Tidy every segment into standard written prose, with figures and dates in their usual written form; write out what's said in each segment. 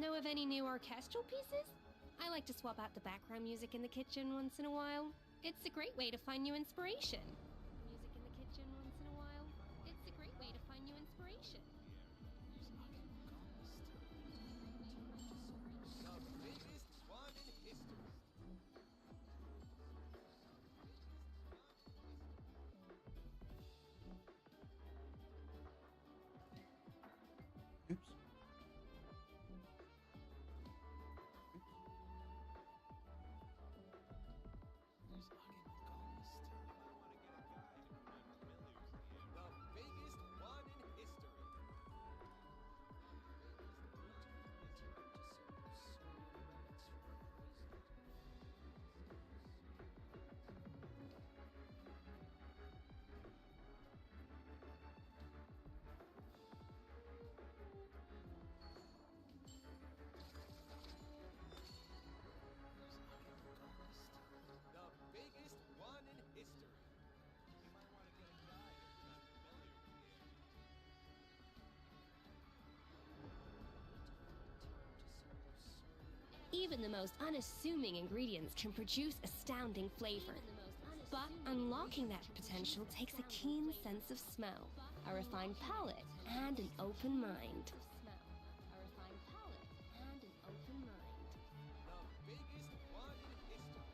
Know of any new orchestral pieces? I like to swap out the background music in the kitchen once in a while. It's a great way to find new inspiration. Music in the kitchen once in a while. It's a great way to find new inspiration. The biggest one in history. Oops. The biggest one in history. The biggest one in history. You might want to get a guide if you're not familiar with the area. Even the most unassuming ingredients can produce astounding flavor. But unlocking that potential takes a keen sense of smell, a refined palate, and an open mind. The biggest one in history.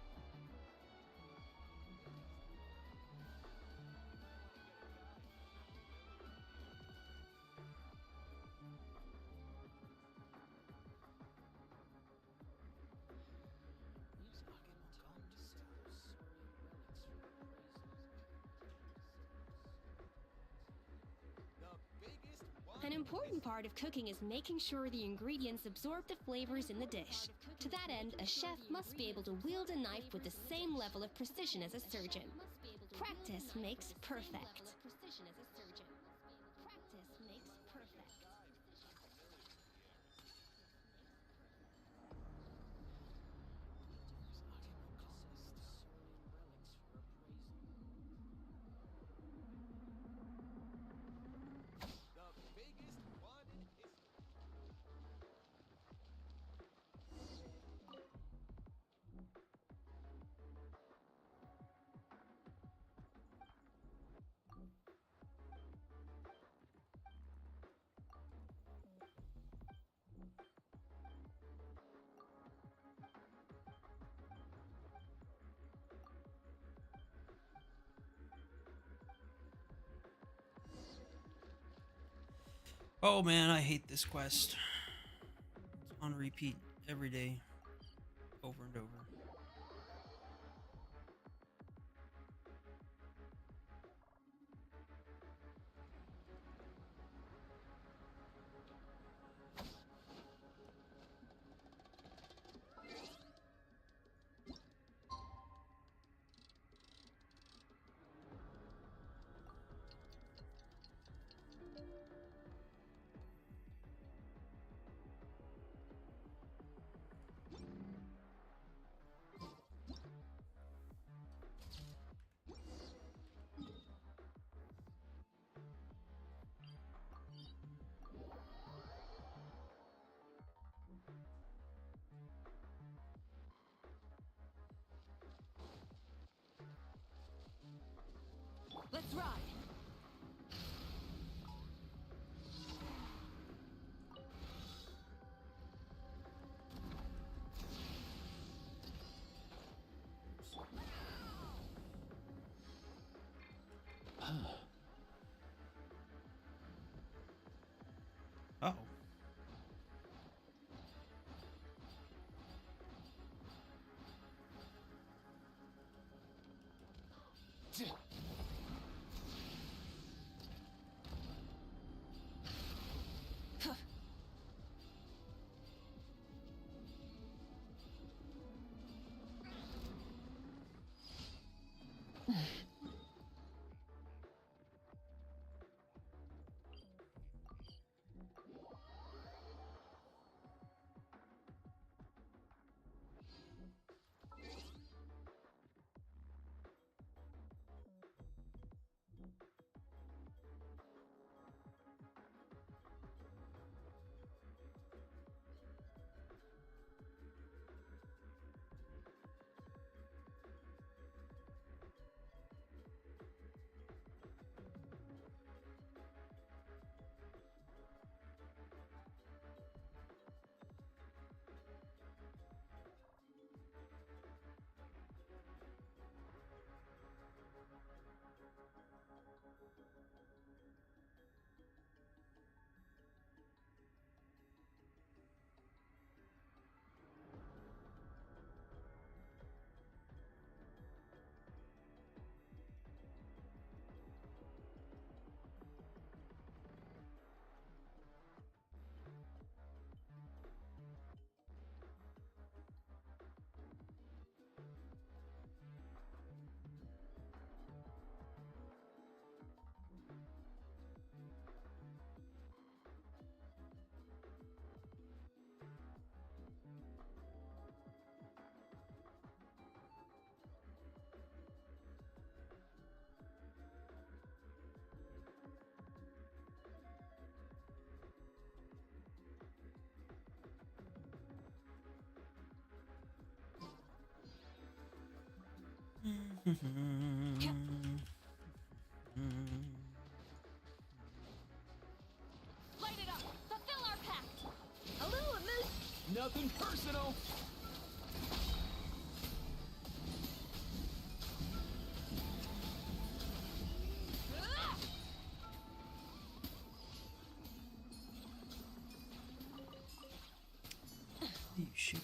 The biggest one An in important history. part of cooking is making sure the ingredients absorb the flavors in the dish. To that end, a chef must be able to wield a knife with the same level of precision as a surgeon. Practice makes perfect. The biggest one in history. Oh man, I hate this quest. It's on repeat every day, over and over. Let's ride! Oh. Light it up! Fulfill our pact! A little amuse. Nothing personal. You shoot.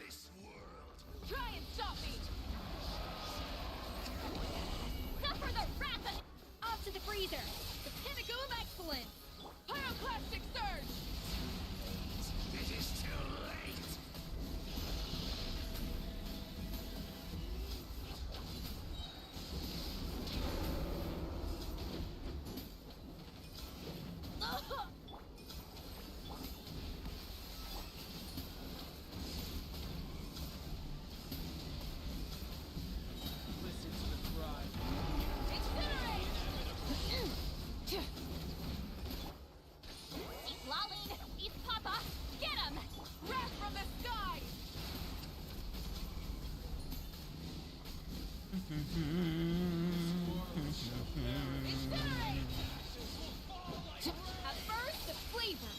This world. Try and stop me! Suffer the wrath of... Off to the freezer! The pinnacle of excellence! Pyroclastic surge! It is too late. Listen to the cry. Incinerate! Eat Laline! Eat Papa! Get him! Wrath from the sky! Incinerate! A burst of flavor!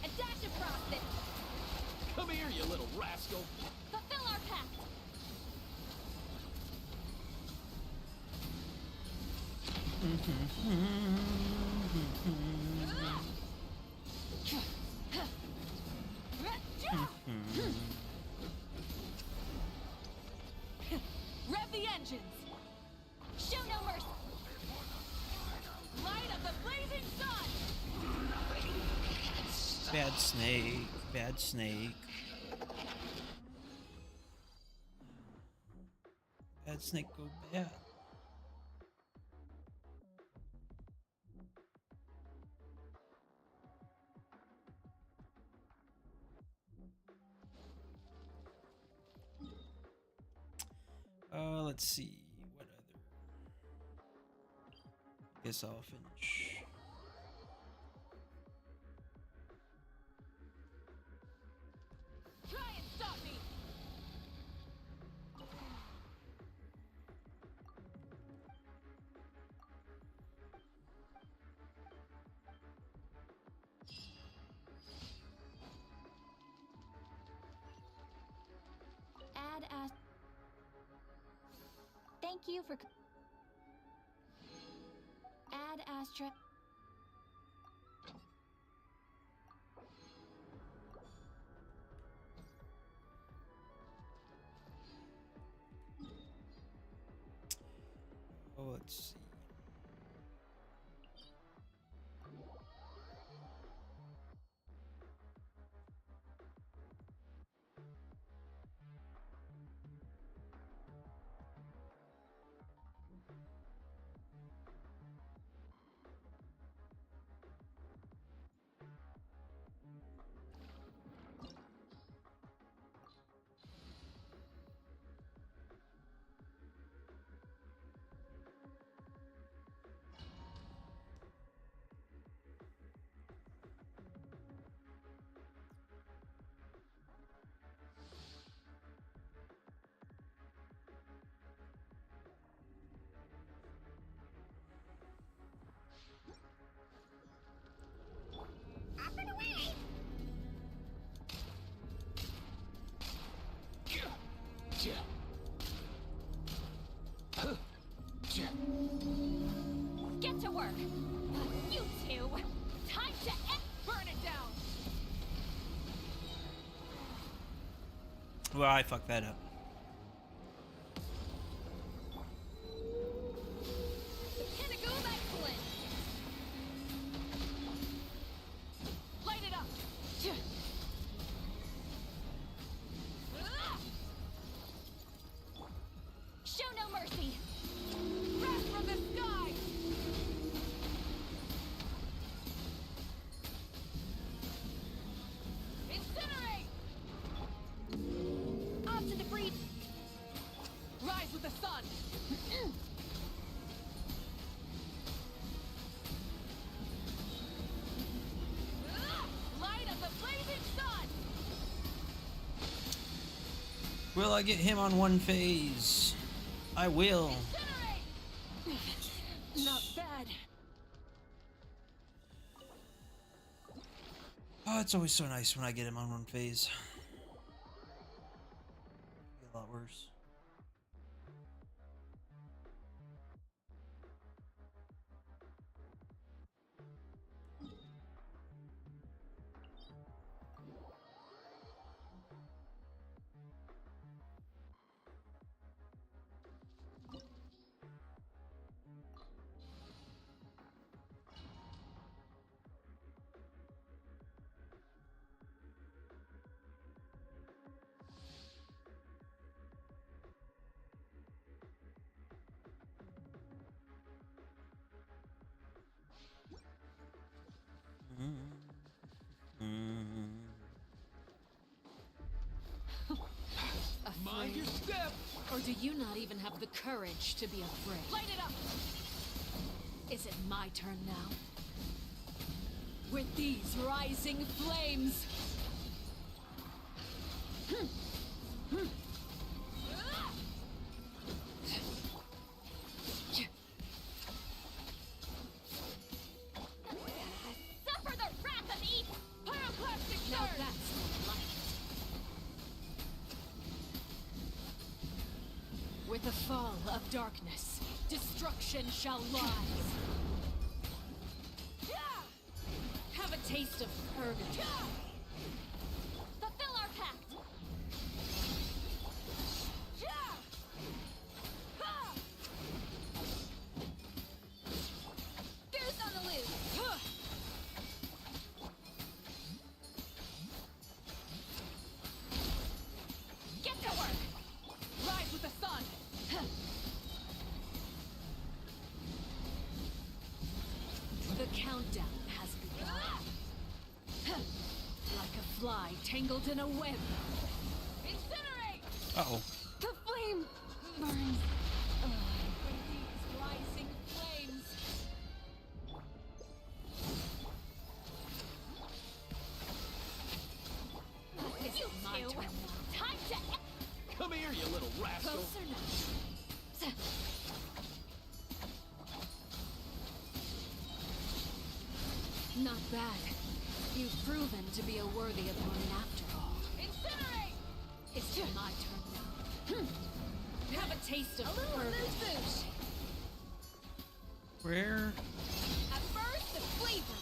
A dash of frosting! Come here, you little rascal. Fulfill our pact! Rev the engines! Show no mercy! Light of the blazing sun! Bad snake. Bad snake. Bad snake go bad. Let's see. What other? Guess I'll finish. Try and stop me! Add as... Thank you for... Add Astra... Oh, let's see. Up and away! Get to work! You two! Time to burn it down! Well, I fucked that up. The pinnacle of excellence! Light it up! Will I get him on one phase? I will. Not bad. Oh, it's always so nice when I get him on one phase. Be a lot worse. Mind your step! Or do you not even have the courage to be afraid? Light it up! Is it my turn now? With these rising flames! Suffer the wrath of Eve! Pyroclastic Now surge! that's not light. With the fall of darkness, destruction shall rise. Have a taste of purgatory. Fulfill our pact! Goose on the loose! Get to work! Rise with the sun! The countdown has begun. Like a fly tangled in a web. Incinerate! Uh-oh. The flame burns. With these rising flames. Is You it my two! turn now? Time to... Come here, you little rascal! Closer now. Not bad. You've proven to be a worthy opponent after all. Incinerate! It's my turn now. Have a taste of A little purgatory. loose. Where? A burst of flavor.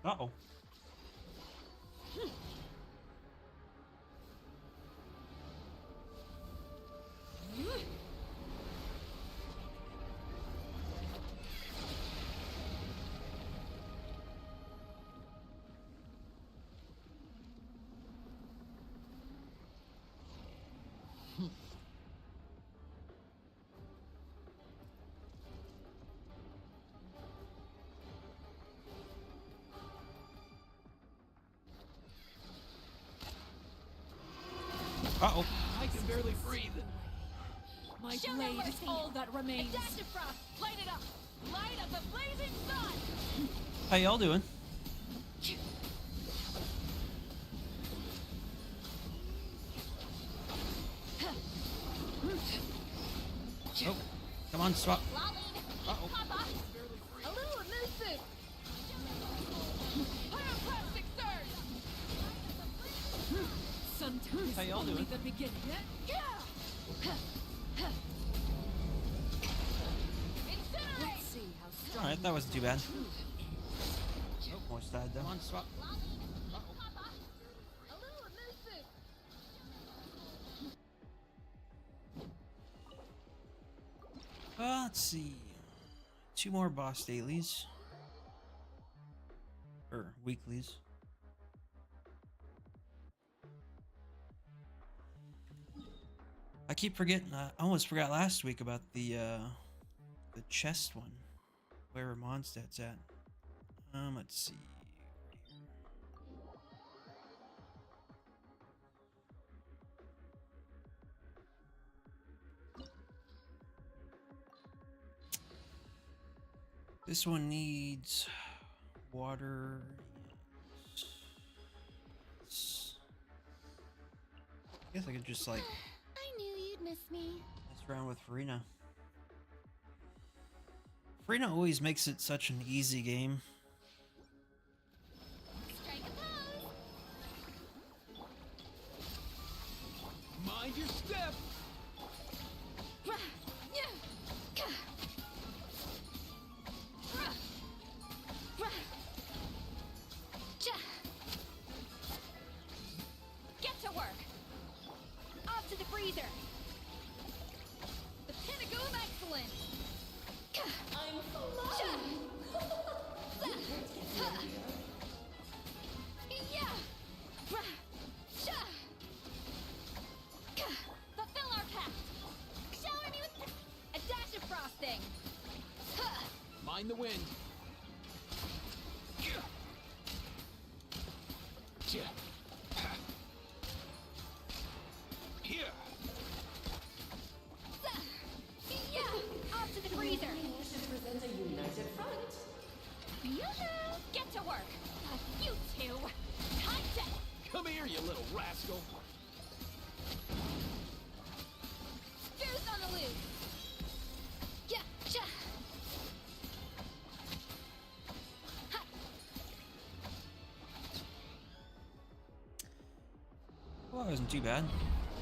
Uh-oh. Uh-oh. I can barely breathe. My Show no blade is mercy. all that remains. Adaptive frost. Light it up. Light up the blazing sun. How y'all doing? Oh, come on, swap. Lolly. Uh-oh. Papa. A little elusive. Pyroclastic surge. Sometimes How y'all only doing? the beginning. Incinerate. Let's see how strong. Alright, that wasn't too bad. you Oh, almost died though. Come on, swap. Lolly. Papa. A little elusive. Let's see. 2 more boss dailies. Or weeklies. I keep forgetting. I almost forgot last week about the chest one. Where Mondstadt's at. Let's see. This one needs water. I guess I could just like I knew you'd miss me. mess around with Farina. Farina always makes it such an easy game. Strike a pose. Mind your step. Get to work. Off to the freezer. The pinnacle of excellence. I'm flying. Fulfill our pact. Shower me with a dash of frosting. Mind the wind. Here. Off to the freezer. Presents a united front. Yoo-hoo! Get to work. You two. Time to Come here, you little rascal. goose on the loose. Yeah, ja. Ha. Well, it wasn't too bad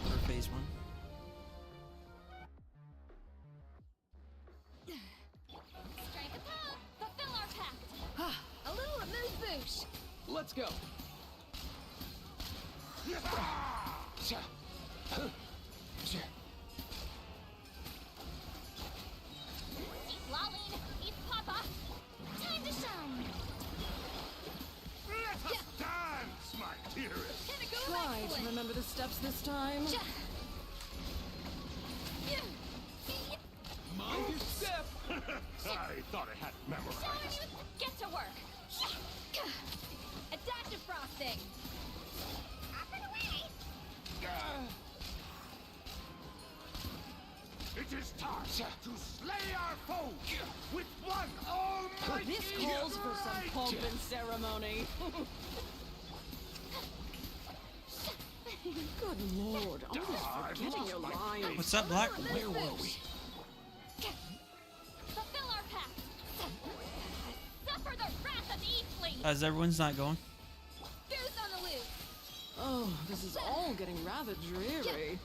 for phase 1. Strike a pose. Fulfill our pact. A little amuse-bouche. Let's go. Keep lolling. Eat Papa. Time to shine. Let us dance, my dearest. Pinnacle of Try to excellence. remember the steps this time. Ja. Yeah. Mind your step. I thought I had it memorized. Shower me with... Get to work. A dash of frosting. Up and away. It is time to slay our foes with one almighty This calls for some strike. pomp and ceremony. Good lord, always forgetting your lines. What's up, Black? Where were we? Fulfill our pact. Suffer the wrath of Eastling. As everyone's not going. Goose on the loose. Oh, this is all getting rather dreary.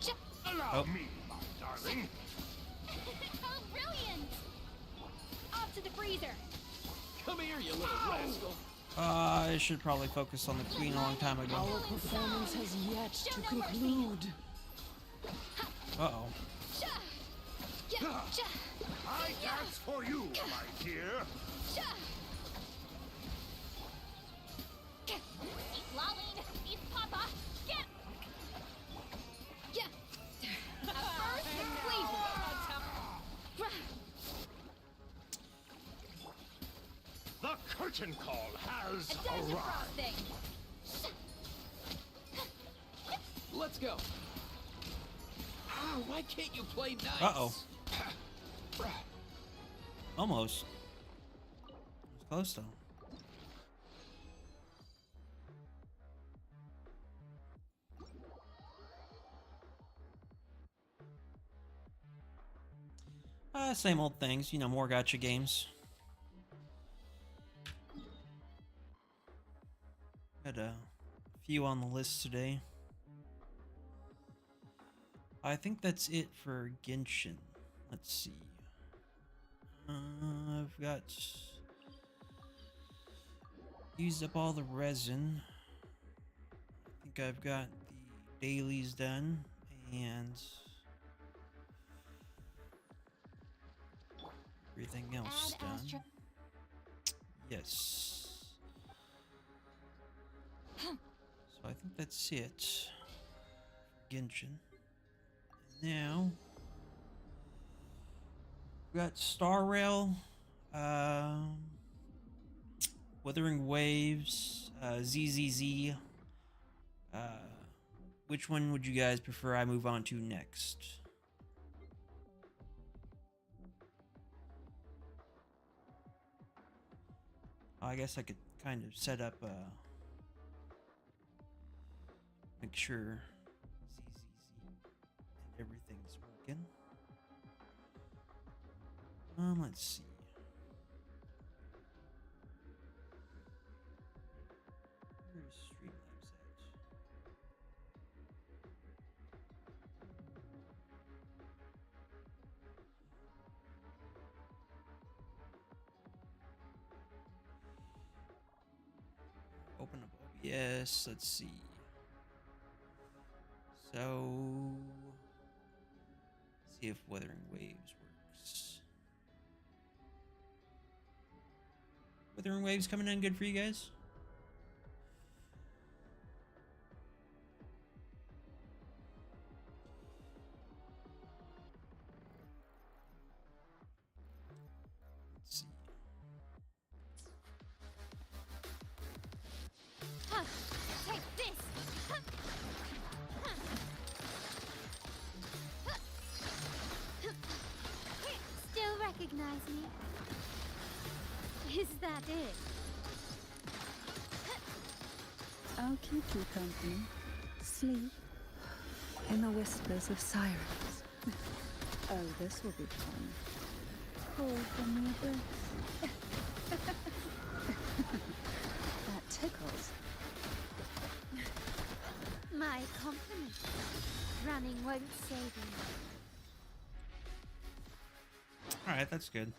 Allow Oh. me, my darling. Oh, brilliant. Off to the freezer. Come here, you little rascal. I should probably focus on the queen a long time ago. Our performance has yet to Show no mercy. conclude. Uh-oh. Ja. Ja. Ja. I dance for you, my dear. Ja. Keep lolling. Eat Papa. Get. Yeah. A first flavor. The curtain call has A dash of arrived. frosting. Let's go. Ah, why can't you play nice? Uh-oh. Almost. It was close though. Same old things, you know, more gacha games. Got a few on the list today. I think that's it for Genshin. Let's see. I've got used up all the resin. I think I've got the dailies done and everything else done. Yes. So I think that's it for Genshin. Now we got Star Rail, Wuthering Waves, ZZZ. Which one would you guys prefer I move on to next? I guess I could kind of set up, make sure ZZZ and everything's working. Let's see. Where's Streamlabs at? Open up OBS. Let's see. So, see if Wuthering Waves works. Wuthering Waves coming in good for you guys? Let's see. Huh, take this! Huh. Still recognize me? Is that it? I'll keep you company. Sleep in the whispers of sirens. Oh, this will be fun. Call from the abyss. That tickles. My compliment. Running won't save you. Alright, that's good.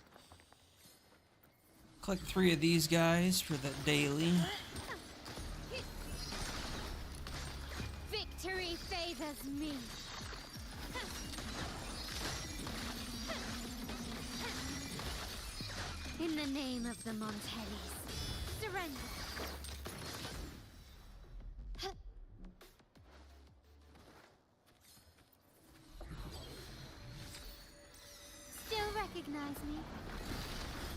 Collect 3 of these guys for the daily. Victory favors me. In the name of the Montellis, surrender. Still recognize me?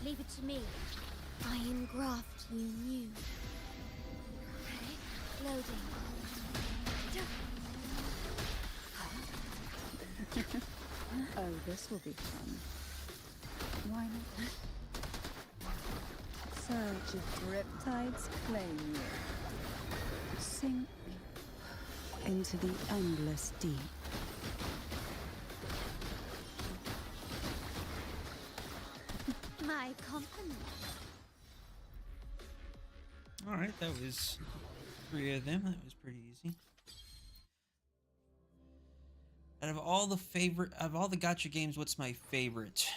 Leave it to me. I engraft you new. Loading. Oh, this will be fun. Why not? Surge of riptides claim you. Sink into the endless deep. My compliment. Alright, that was 3 of them. That was pretty easy. Out of all the gacha games, what's my favorite?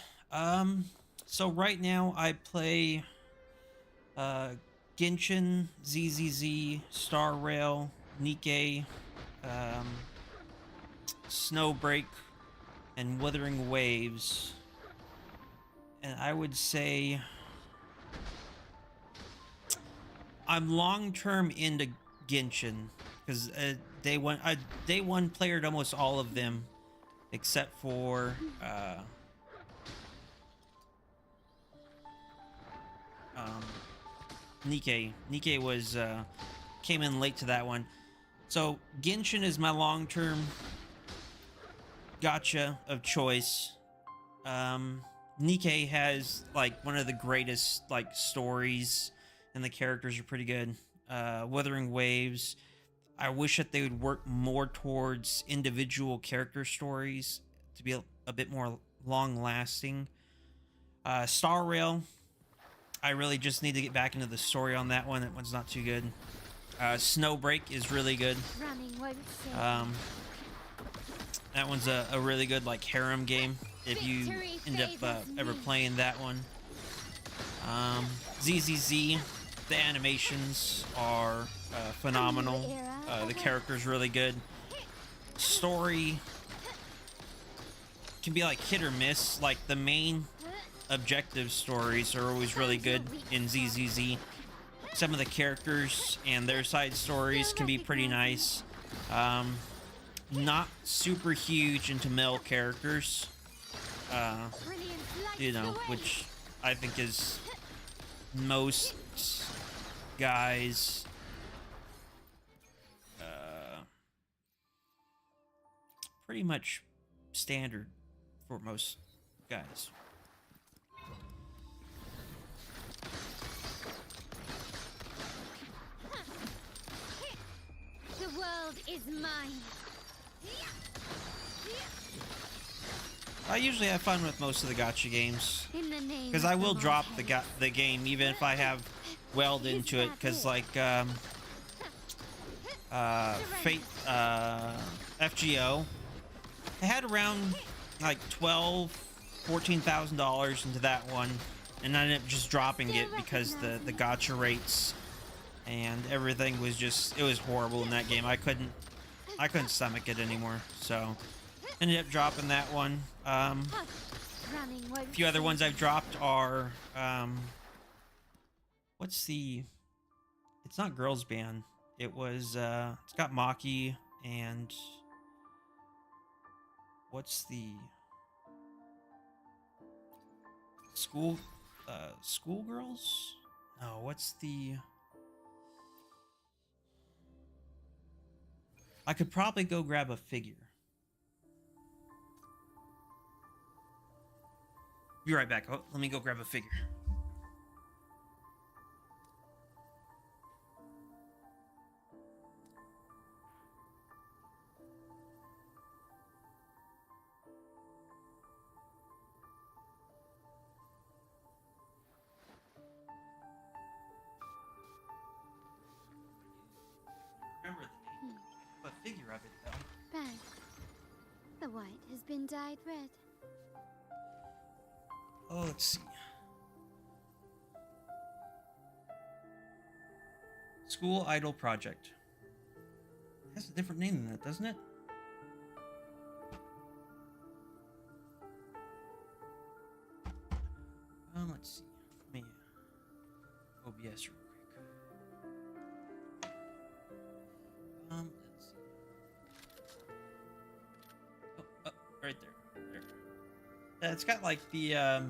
So right now I play Genshin, ZZZ, Star Rail, Nikke, Snowbreak, and Wuthering Waves. And I would say I'm long-term into Genshin because day one played almost all of them except for Nikke. Nikke was came in late to that one. So Genshin is my long-term gacha of choice. Nikke has like one of the greatest like stories, and the characters are pretty good. Wuthering Waves, I wish that they would work more towards individual character stories to be a bit more long-lasting. Star Rail, I really just need to get back into the story on that one. That one's not too good. Snowbreak is really good. Running won't save. That one's a really good like harem game if you Victory end up favors ever me. playing that one. ZZZ, the animations are phenomenal. The character's really good. Story can be like hit or miss. Like the main objective stories are always really good in ZZZ. Some of the characters and their side stories can be pretty nice. Not super huge into male characters, you know, which I think is most guys pretty much standard for most guys. is mine. I usually have fun with most of the gacha games. In the name Because of I will the drop Lord. the game even if I have welled into it. Because like Fate FGO, I had around like $14,000 into that one, and I ended up just dropping it because the gacha rates and everything was just, it was horrible in that game. I couldn't stomach it anymore, so ended up dropping that one. A few other ones I've dropped are what's the, it's not Girls Band, it was it's got Maki, and what's the schoolgirls? No, what's the, I could probably go grab a figure. Be right back. Oh, let me go grab a figure. Remember the name. A figure of it though. Bad. The white has been dyed red. Oh, let's see. School Idol Project. It has a different name than that, doesn't it? Let's see. Let me OBS real quick. Let's see. Oh, right there. There. It's got like the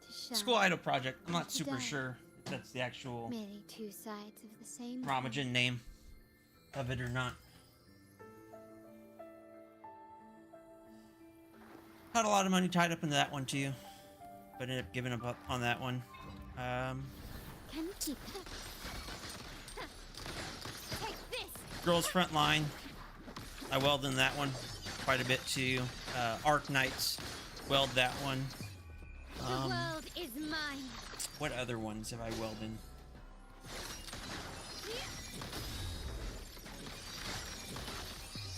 School Idol Project. I'm not super sure if that's the actual Merely two sides of the same Ramajan name of it or not. Had a lot of money tied up into that one too, but ended up giving up on that one. Can you keep it? Take this. Girls Front Line. I welded in that one quite a bit too. Arc Knights. Weld that one. The world is mine. What other ones have I welded?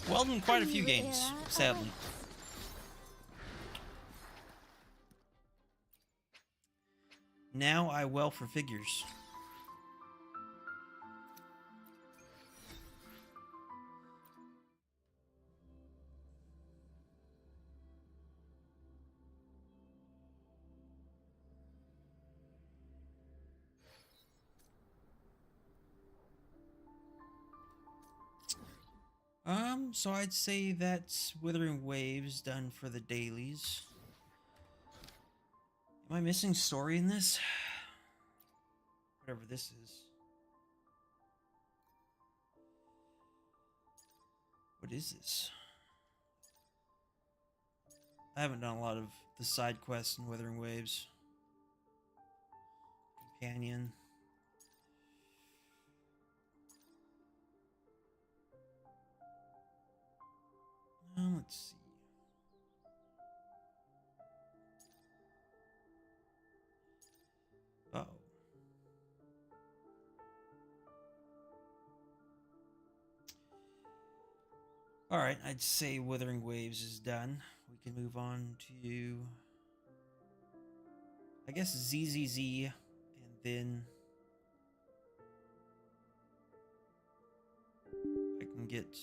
Welded in quite a few games, sadly. Now I weld for figures. So I'd say that's Wuthering Waves done for the dailies. Am I missing story in this? Whatever this is. What is this? I haven't done a lot of the side quests in Wuthering Waves. Companion. Let's see. Uh-oh. Alright, I'd say Wuthering Waves is done. We can move on to, I guess, ZZZ, and then I can get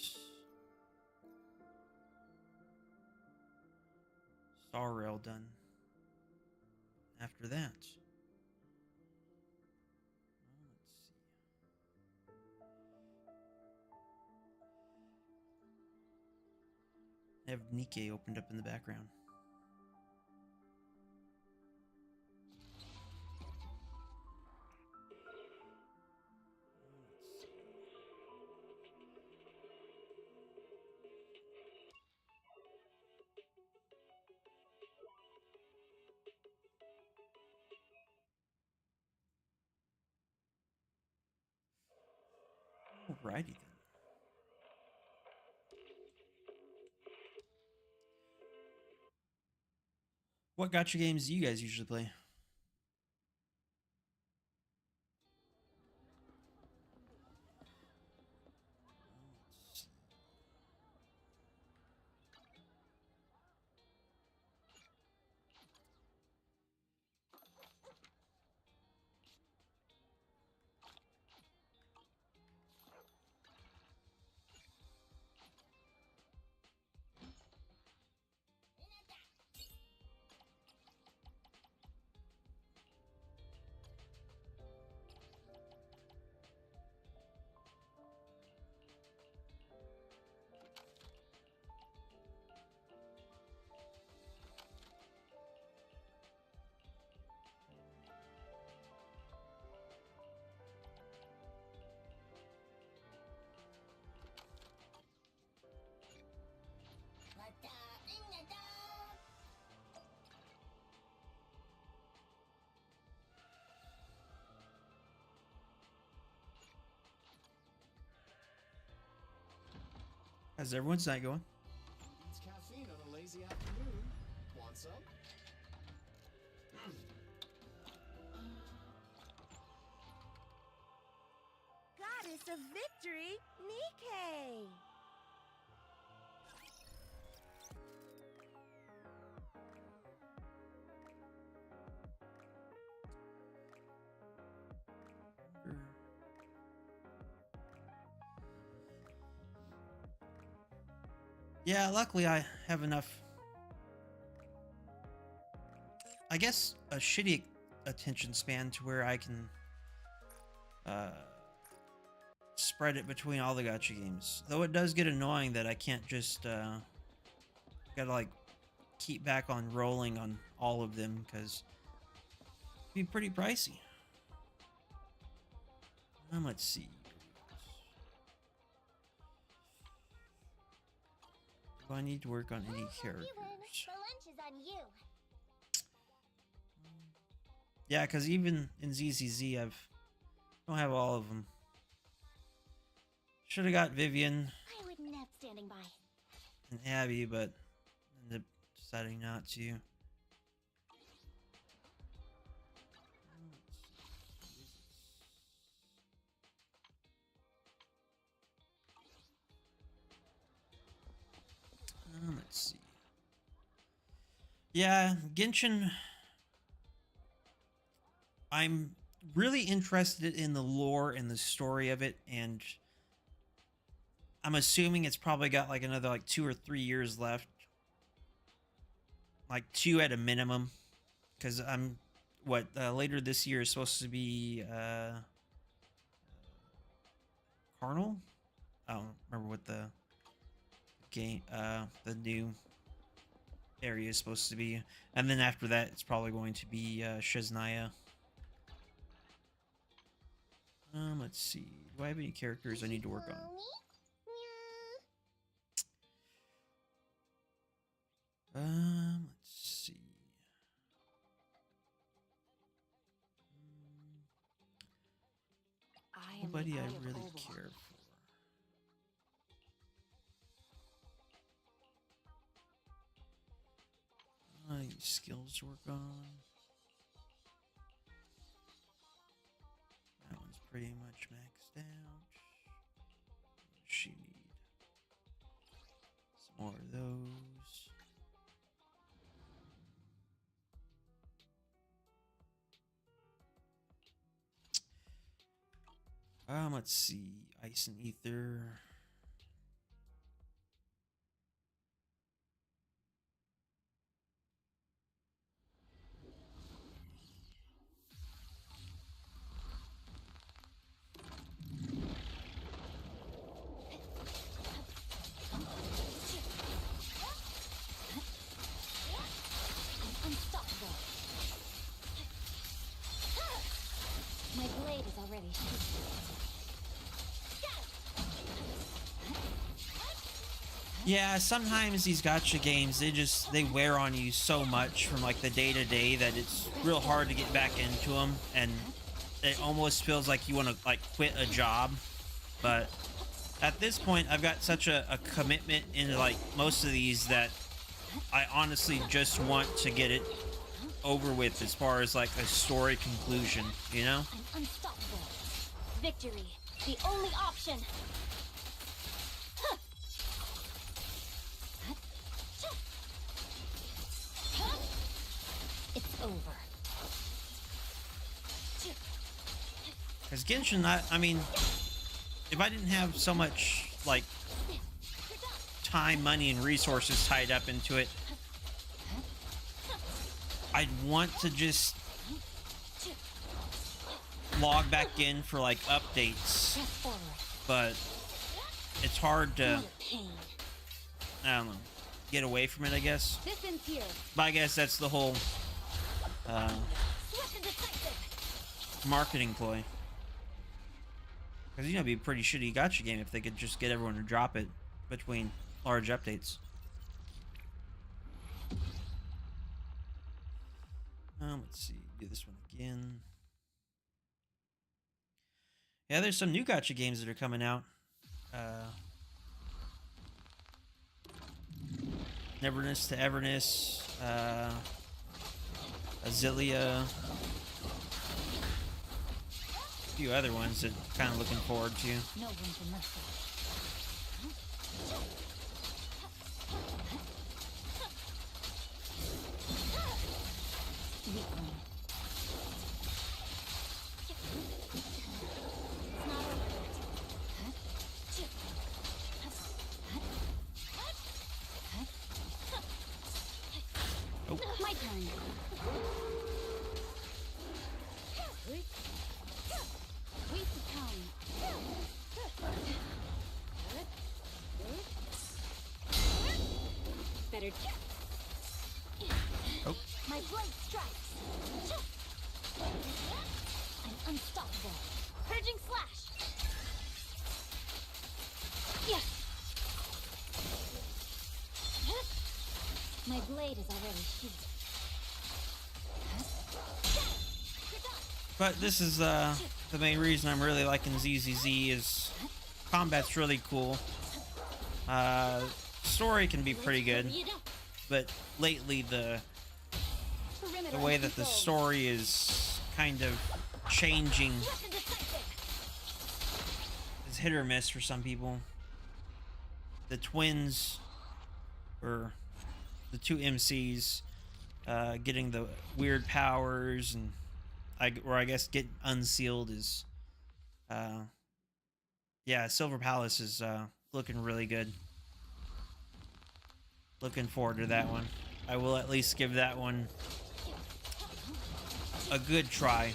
Star Rail done after that. Let's see. I have Nikkei opened up in the background. Alrighty then. What gacha games do you guys usually play? How's everyone's night going? Beats caffeine on a lazy afternoon. Want some? Goddess of Victory, Nikkei! Yeah, luckily I have enough. I guess a shitty attention span to where I can spread it between all the gacha games. Though it does get annoying that I can't just gotta like keep back on rolling on all of them because it'd be pretty pricey. Let's see. Do I need to work on any characters? The lunch is on you. Yeah, because even in ZZZ, don't have all of them. Should have got Vivian I wouldn't have standing by. and Abby, but ended up deciding not to. Let's see. Yeah, Genshin. I'm really interested in the lore and the story of it, and I'm assuming it's probably got like another like 2 or 3 years left. Like 2 at a minimum. Because I'm later this year is supposed to be Carnal? I don't remember what the game the new area is supposed to be. And then after that it's probably going to be Shiznaya. Let's see. Do I have any characters I need to work on? Let's see. Nobody I really care for. Skills to work on. That one's pretty much maxed out. What does she need? Some more of those. Let's see. Ice and Ether. Unstoppable. My blade is already Yeah, sometimes these gacha games, they wear on you so much from like the day to day that it's real hard to get back into them, and it almost feels like you want to like quit a job. But at this point, I've got such a commitment into like most of these that I honestly just want to get it over with as far as like a story conclusion, you know? I'm unstoppable. Victory, the only option. It's over. Because Genshin, I mean, if I didn't have so much like time, money, and resources tied up into it, I'd want to just log back in for like updates, but it's hard to, I don't know, get away from it, I guess. But I guess that's the whole marketing ploy. Because, you know, it'd be a pretty shitty gacha game if they could just get everyone to drop it between large updates. Let's see. Do this one again. Yeah, there's some new gacha games that are coming out. Neverness to Everness. Azilia. A few other ones that I'm kind of looking forward to. No room for mercy. Oh. My turn. Waste of time. Better. Oh. My blade strikes. I'm unstoppable. Purging slash. Yes. My blade is already sheathed. But this is the main reason I'm really liking ZZZ is combat's really cool. Story can be pretty good, but lately the way that the story is kind of changing is hit or miss for some people. The twins, or the two MCs, getting the weird powers, and I guess get unsealed is, yeah, Silver Palace is looking really good. Looking forward to that one. I will at least give that one a good try.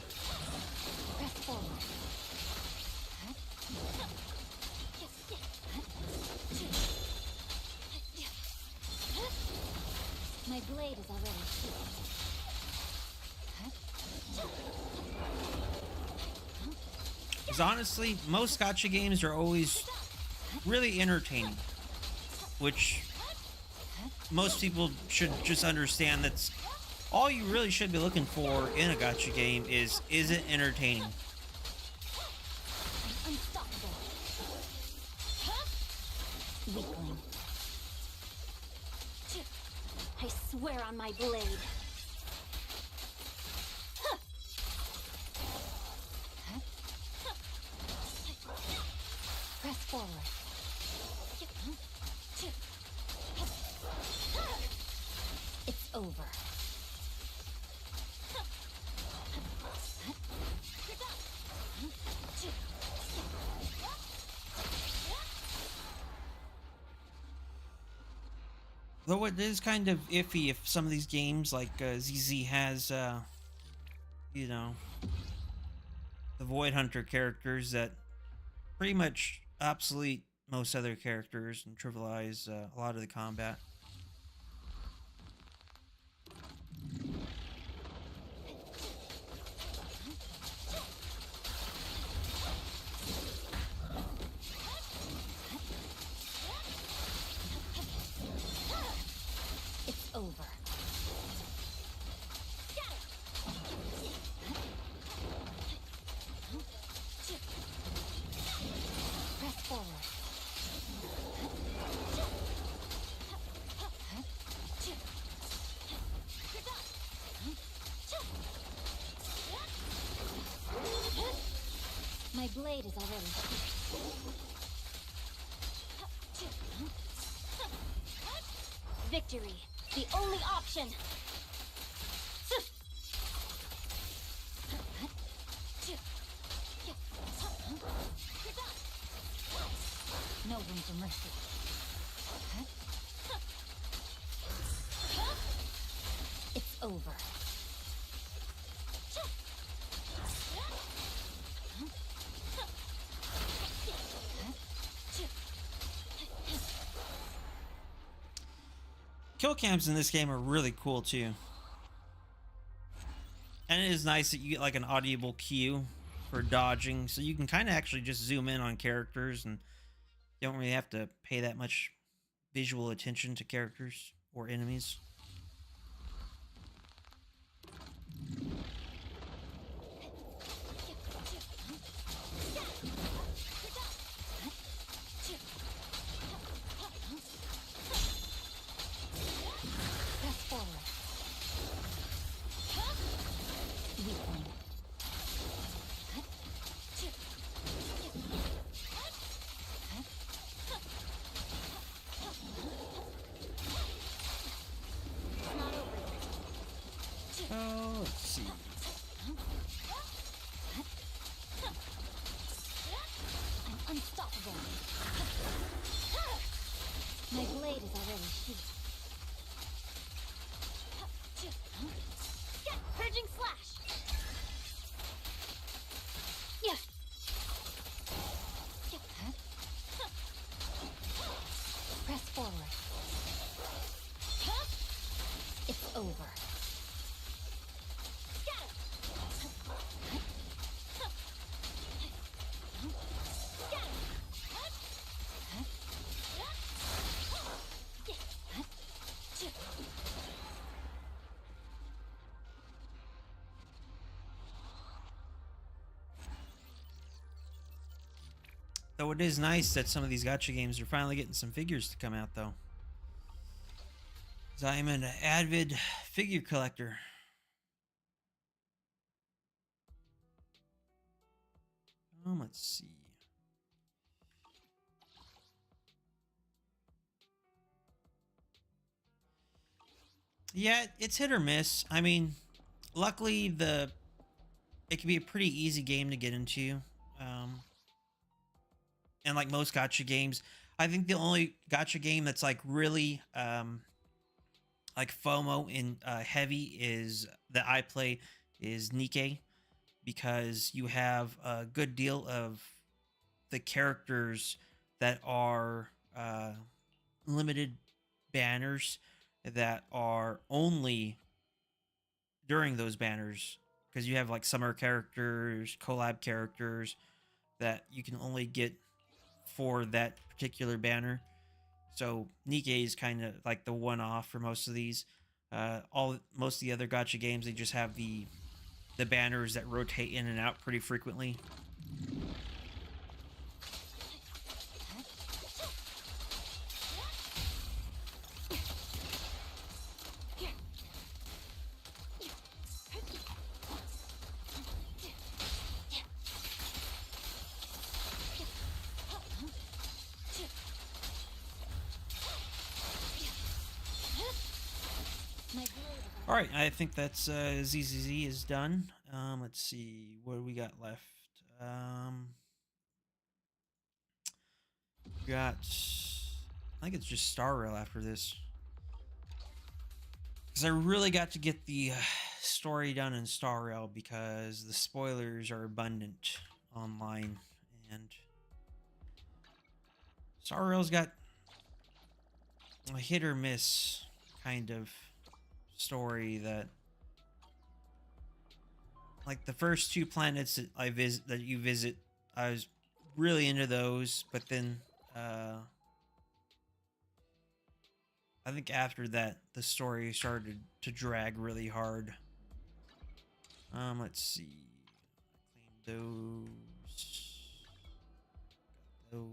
My blade is already sheathed. Because honestly, most gacha games are always really entertaining, which most people should just understand. That's all you really should be looking for in a gacha game is it entertaining? I'm unstoppable. Weakling. I swear on my blade. Press forward. It's over. Though it is kind of iffy if some of these games, like ZZ has, you know, the Void Hunter characters that pretty much obsolete most other characters and trivialize a lot of the combat. It's over. Press forward. My blade is already victory, the only option. No room for mercy. It's over. Kill cams in this game are really cool too. And it is nice that you get like an audible cue for dodging, so you can kind of actually just zoom in on characters and you don't really have to pay that much visual attention to characters or enemies. Oh, let's see. I'm unstoppable. My blade is already sheathed. Purging slash. Yeah. Press forward. It's over. Though it is nice that some of these gacha games are finally getting some figures to come out, though. Because I am an avid figure collector. Let's see. Yeah, it's hit or miss. I mean, luckily it can be a pretty easy game to get into. And like most gacha games, I think the only gacha game that's like really like FOMO and heavy is that I play is Nikkei, because you have a good deal of the characters that are limited banners that are only during those banners, because you have like summer characters, collab characters that you can only get for that particular banner. So Nikkei is kind of like the one-off for most of these. Most of the other gacha games, they just have the banners that rotate in and out pretty frequently. All right, I think that's ZZZ is done. Let's see, what do we got left? We got, I think it's just Star Rail after this, because I really got to get the story done in Star Rail because the spoilers are abundant online, and Star Rail's got a hit or miss kind of story. That like the first two planets that you visit, I was really into those, but then I think after that the story started to drag really hard. Let's see, clean those.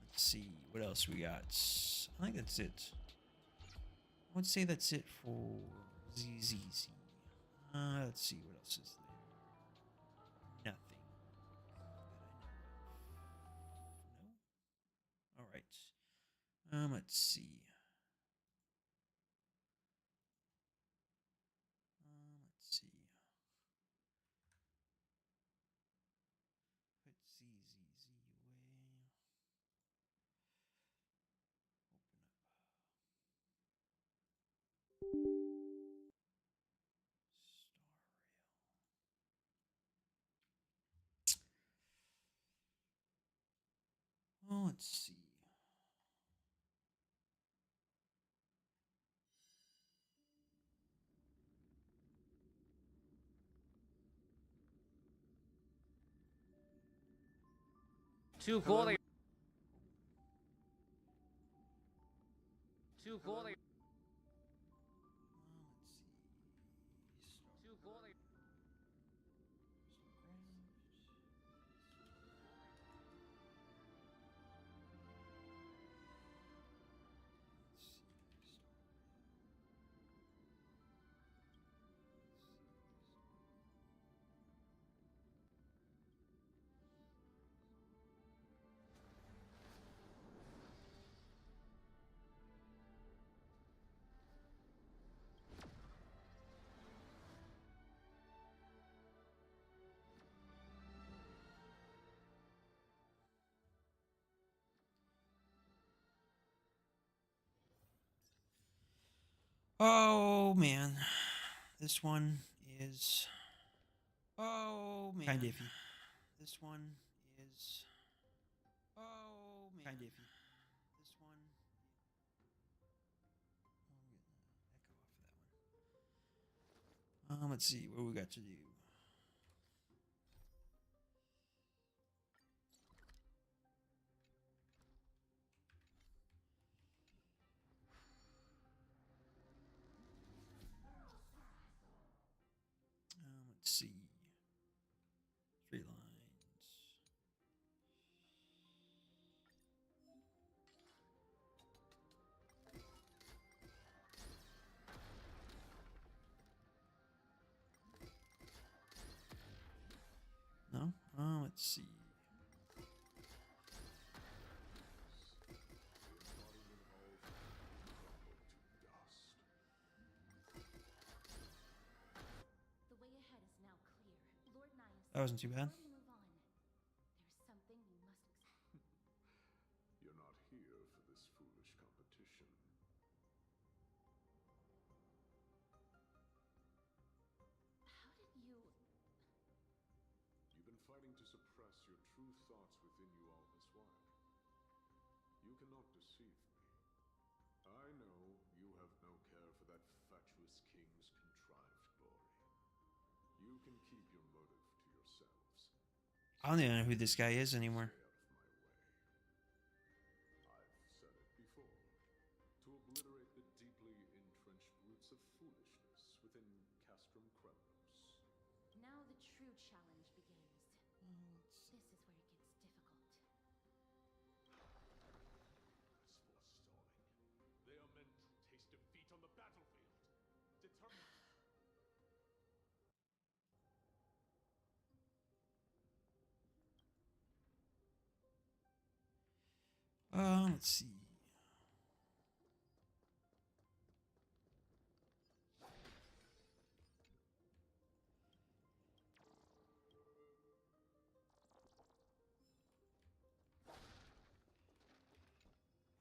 Let's see what else we got. I think that's it. I would say that's it for ZZZ. Let's see what else is there. Nothing that I know of. No. All right. Let's see. Let's see. Put ZZZ away. Open up. Star Rail. Oh, let's see. Too cool. Too cool. Let's see. Too cool. Oh man, this one is. Oh man, kind of iffy. This one is. Oh man, kind of iffy. This one. I'm getting an echo off of that one. Let's see what we got to do. Let's see. 3 lines. No? Let's see. The way ahead is now clear. Lord Niles, That wasn't too bad. before you move on, there's something you must accept. You're not here for this foolish competition. How did you... You've been fighting to suppress your true thoughts within you all this while. You cannot deceive me. I know you have no care for that fatuous king's contrived glory. You can keep your motive to yourselves. I don't even know who this guy is anymore. Stay out of my way. I've said it before. To obliterate the deeply entrenched roots of foolishness within Castrum Kremnos. Now the true challenge begins. This is where it gets difficult. As for stalling, they are meant to taste defeat on the battlefield. Determined. Let's see.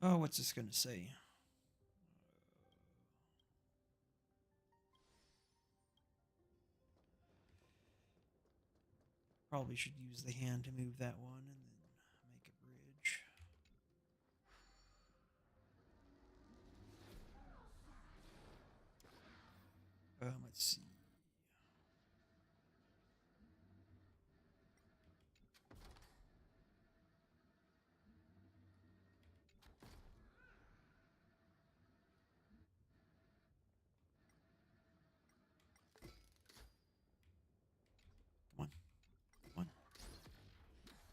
Oh, what's this gonna say? Probably should use the hand to move that one and then make a bridge. Let's see. Come on. Come on.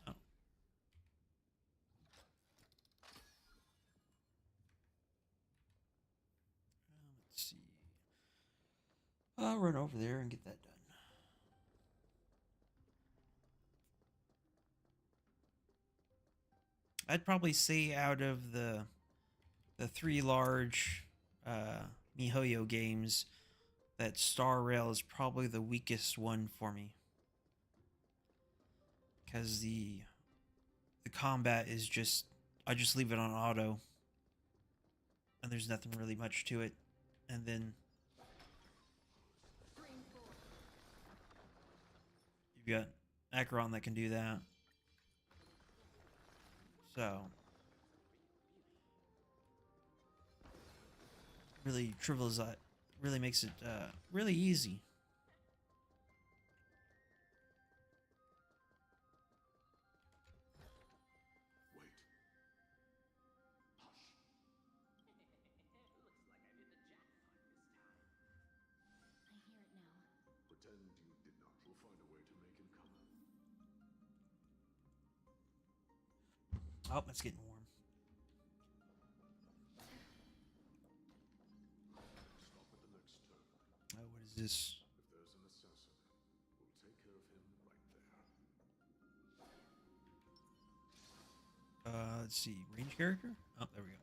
Oh. Let's see. I'll run over there and get that done. I'd probably say out of the three large MiHoYo games, that Star Rail is probably the weakest one for me. Because the combat is just, I just leave it on auto. And there's nothing really much to it. And then you've got Acheron that can do that. So really trivials that really makes it really easy. Wait. Hush. I hear it now. Pretend you did not. We'll find a way to make him come. Oh, it's getting warm. Stop at the next turn. Oh, what is this? If there's an assassin, we'll take care of him right there. Let's see, range character? Oh, there we go.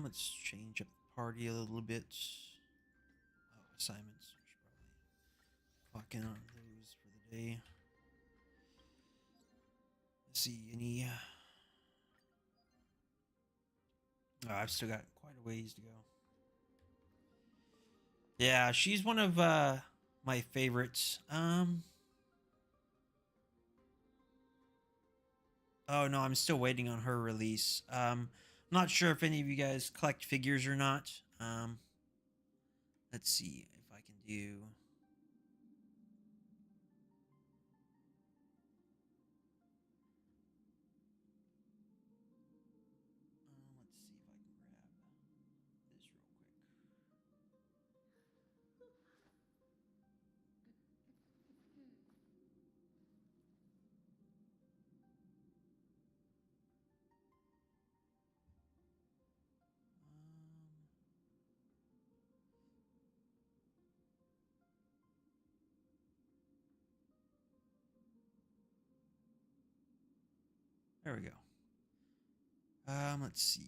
Let's change up the party a little bit. Oh, assignments. Should probably clock in on those for the day. Let's see, any... Oh, I've still got quite a ways to go. Yeah, she's one of my favorites. Oh no, I'm still waiting on her release. Not sure if any of you guys collect figures or not. Let's see if I can do. Let's see if I can grab this real quick. There we go. Let's see.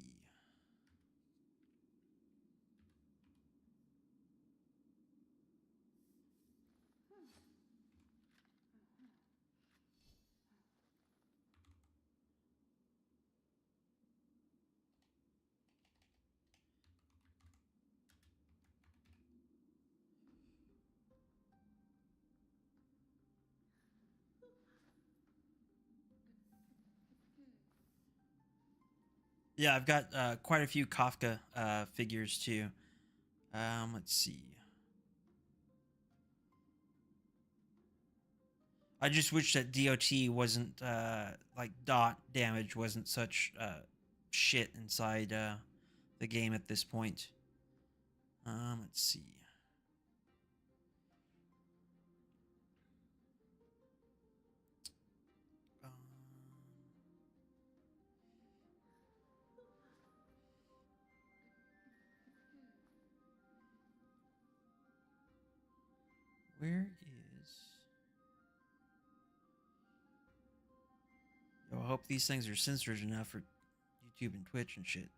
Yeah, I've got quite a few Kafka figures too. Let's see. I just wish that DOT wasn't like dot damage wasn't such shit inside the game at this point. Let's see. Um, where is? Yo, I hope these things are censored enough for YouTube and Twitch and shit.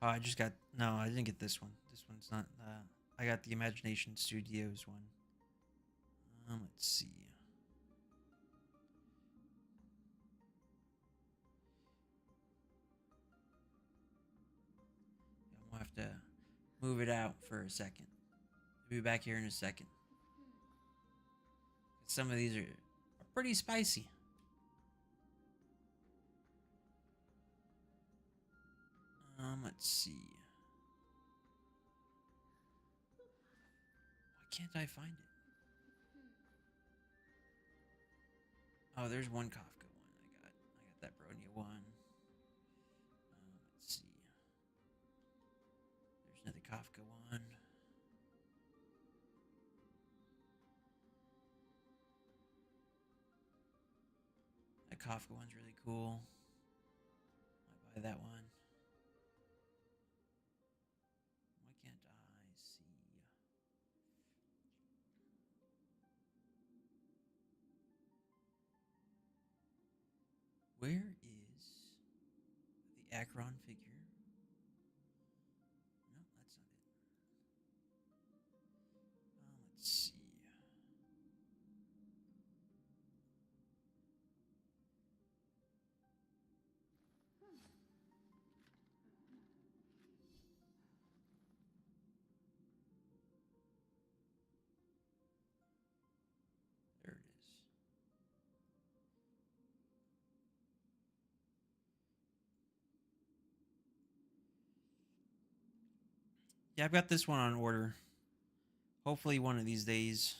Oh, I just got no. I didn't get this one. This one's not. I got the Imagination Studios one. Let's see. I'm gonna have to move it out for a second. I'll be back here in a second. Some of these are pretty spicy. Let's see. Why can't I find it? Oh, there's one Kafka one. I got that Bronia one. Let's see. There's another Kafka one. Kafka one's really cool. Might buy that one. Why can't I see? Where is the Akron figure? No, that's not it. Let's see. There it is. Yeah, I've got this one on order. Hopefully one of these days.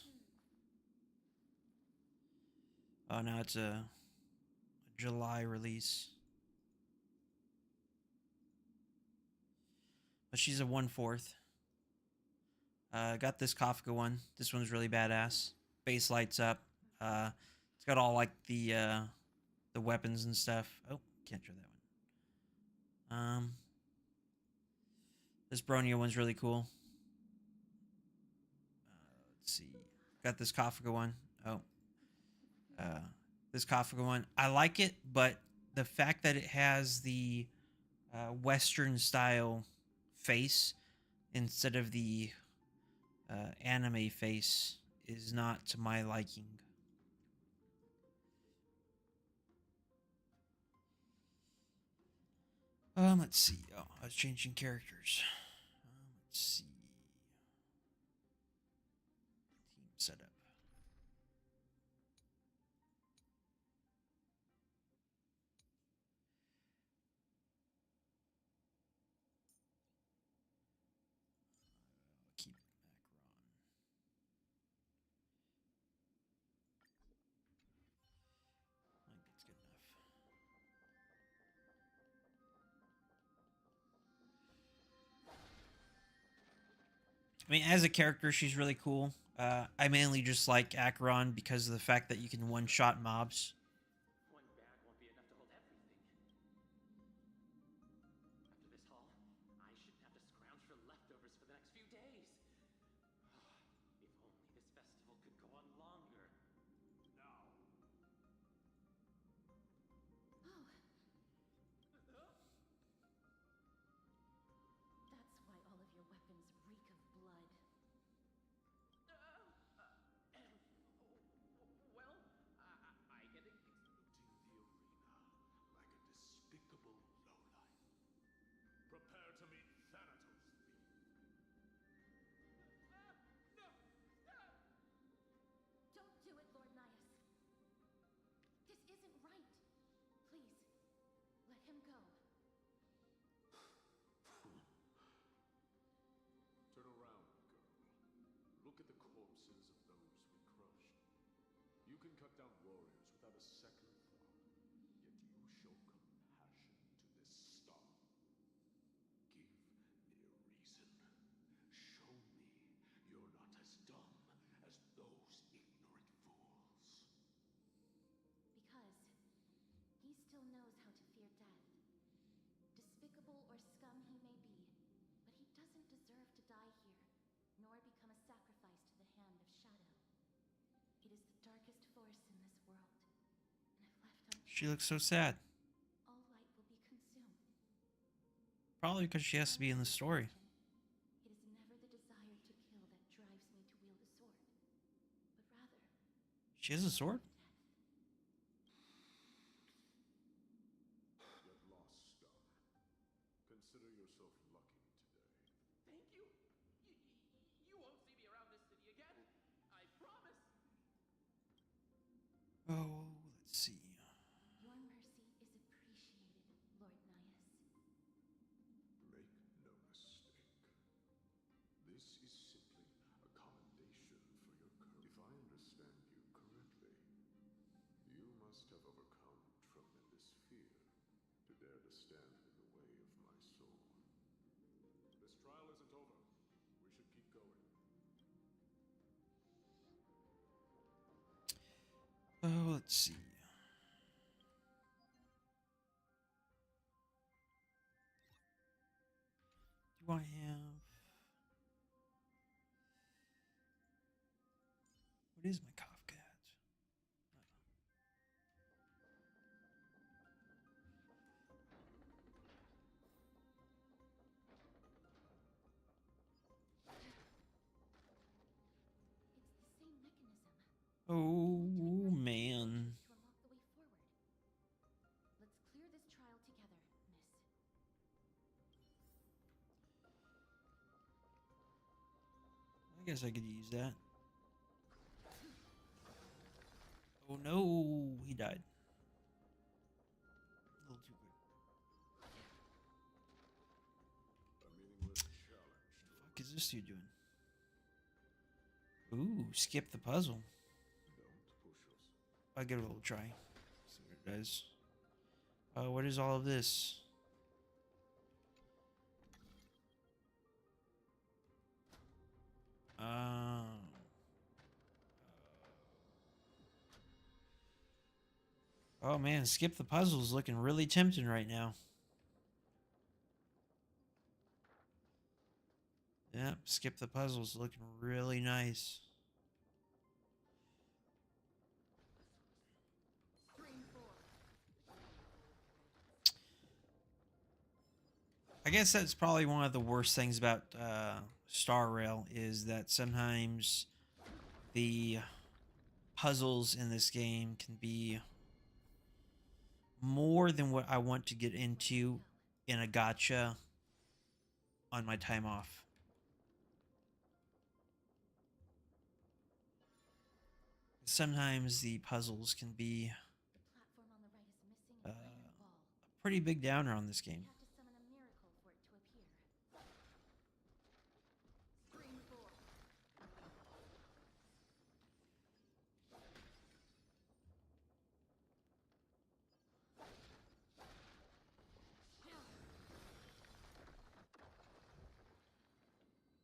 Oh, now it's a July release. But she's a 1/4. Got this Kafka one. This one's really badass. Base lights up. It's got all like the weapons and stuff. Oh, can't show that one. This Bronya one's really cool. Let's see. Got this Kafka one. Oh. This Kafka one. I like it, but the fact that it has the Western style face instead of the anime face is not to my liking. Let's see. Oh, I was changing characters. Let's see. Team setup. Keep Macron. I think that's good enough. I mean, as a character, she's really cool. I mainly just like Acheron because of the fact that you can one-shot mobs. One bag won't be enough to hold everything. After this haul, I shouldn't have to scrounge for leftovers for the next few days. If only this festival could go on longer. Now, That's why all of your weapons reek of blood. Well, I get it. looting the arena like a despicable lowlife. Prepare to meet Thanatos, No! Stop! Don't do it, Lord Nias. This isn't right. Please, let him go. Turn around, girl. Look at the corpses of those we crushed. You can cut down warriors without a second thought, yet you show compassion to this star. Give me a reason. Show me you're not as dumb as those ignorant fools. Because he still knows how to fear death. Despicable or scum he may be, but he doesn't deserve to die here, nor become a sacrifice to the hand of Shadow. It is the darkest force in this world, and if left She untouched, looks so sad. all light will be consumed. Probably because she has to be in the story. It is never the desire to kill that drives me to wield a sword, but rather She has a sword? death. Get lost, Star. Consider yourself lucky today. Thank you. You won't see me around this city again. I promise. Oh, let's see. Your mercy is appreciated, Lord Nias. Make no mistake. This is simply a commendation for your courage. If I understand you correctly, you must have overcome tremendous fear to dare to stand in the way of my soul. This trial isn't over. We should keep going. Oh, let's see. do I have? What is my Kafka at? It's the same mechanism. Oh man. To unlock the way forward. Let's clear this trial together, miss. I guess I could use that. Oh no, he died. A little too quick. A meaningless challenge. What the fuck is this dude doing? Ooh, skip the puzzle. Don't push us. I'll give it a little try. See what it does. What is all of this? Oh man, skip the puzzle is looking really tempting right now. Yep, skip the puzzle's looking really nice. I guess that's probably one of the worst things about Star Rail is that sometimes the puzzles in this game can be more than what I want to get into in a gacha on my time off. Sometimes the puzzles can be The platform on the right is missing an iron ball. a pretty big downer on this game. We have to summon a miracle for it to appear. Screen 4.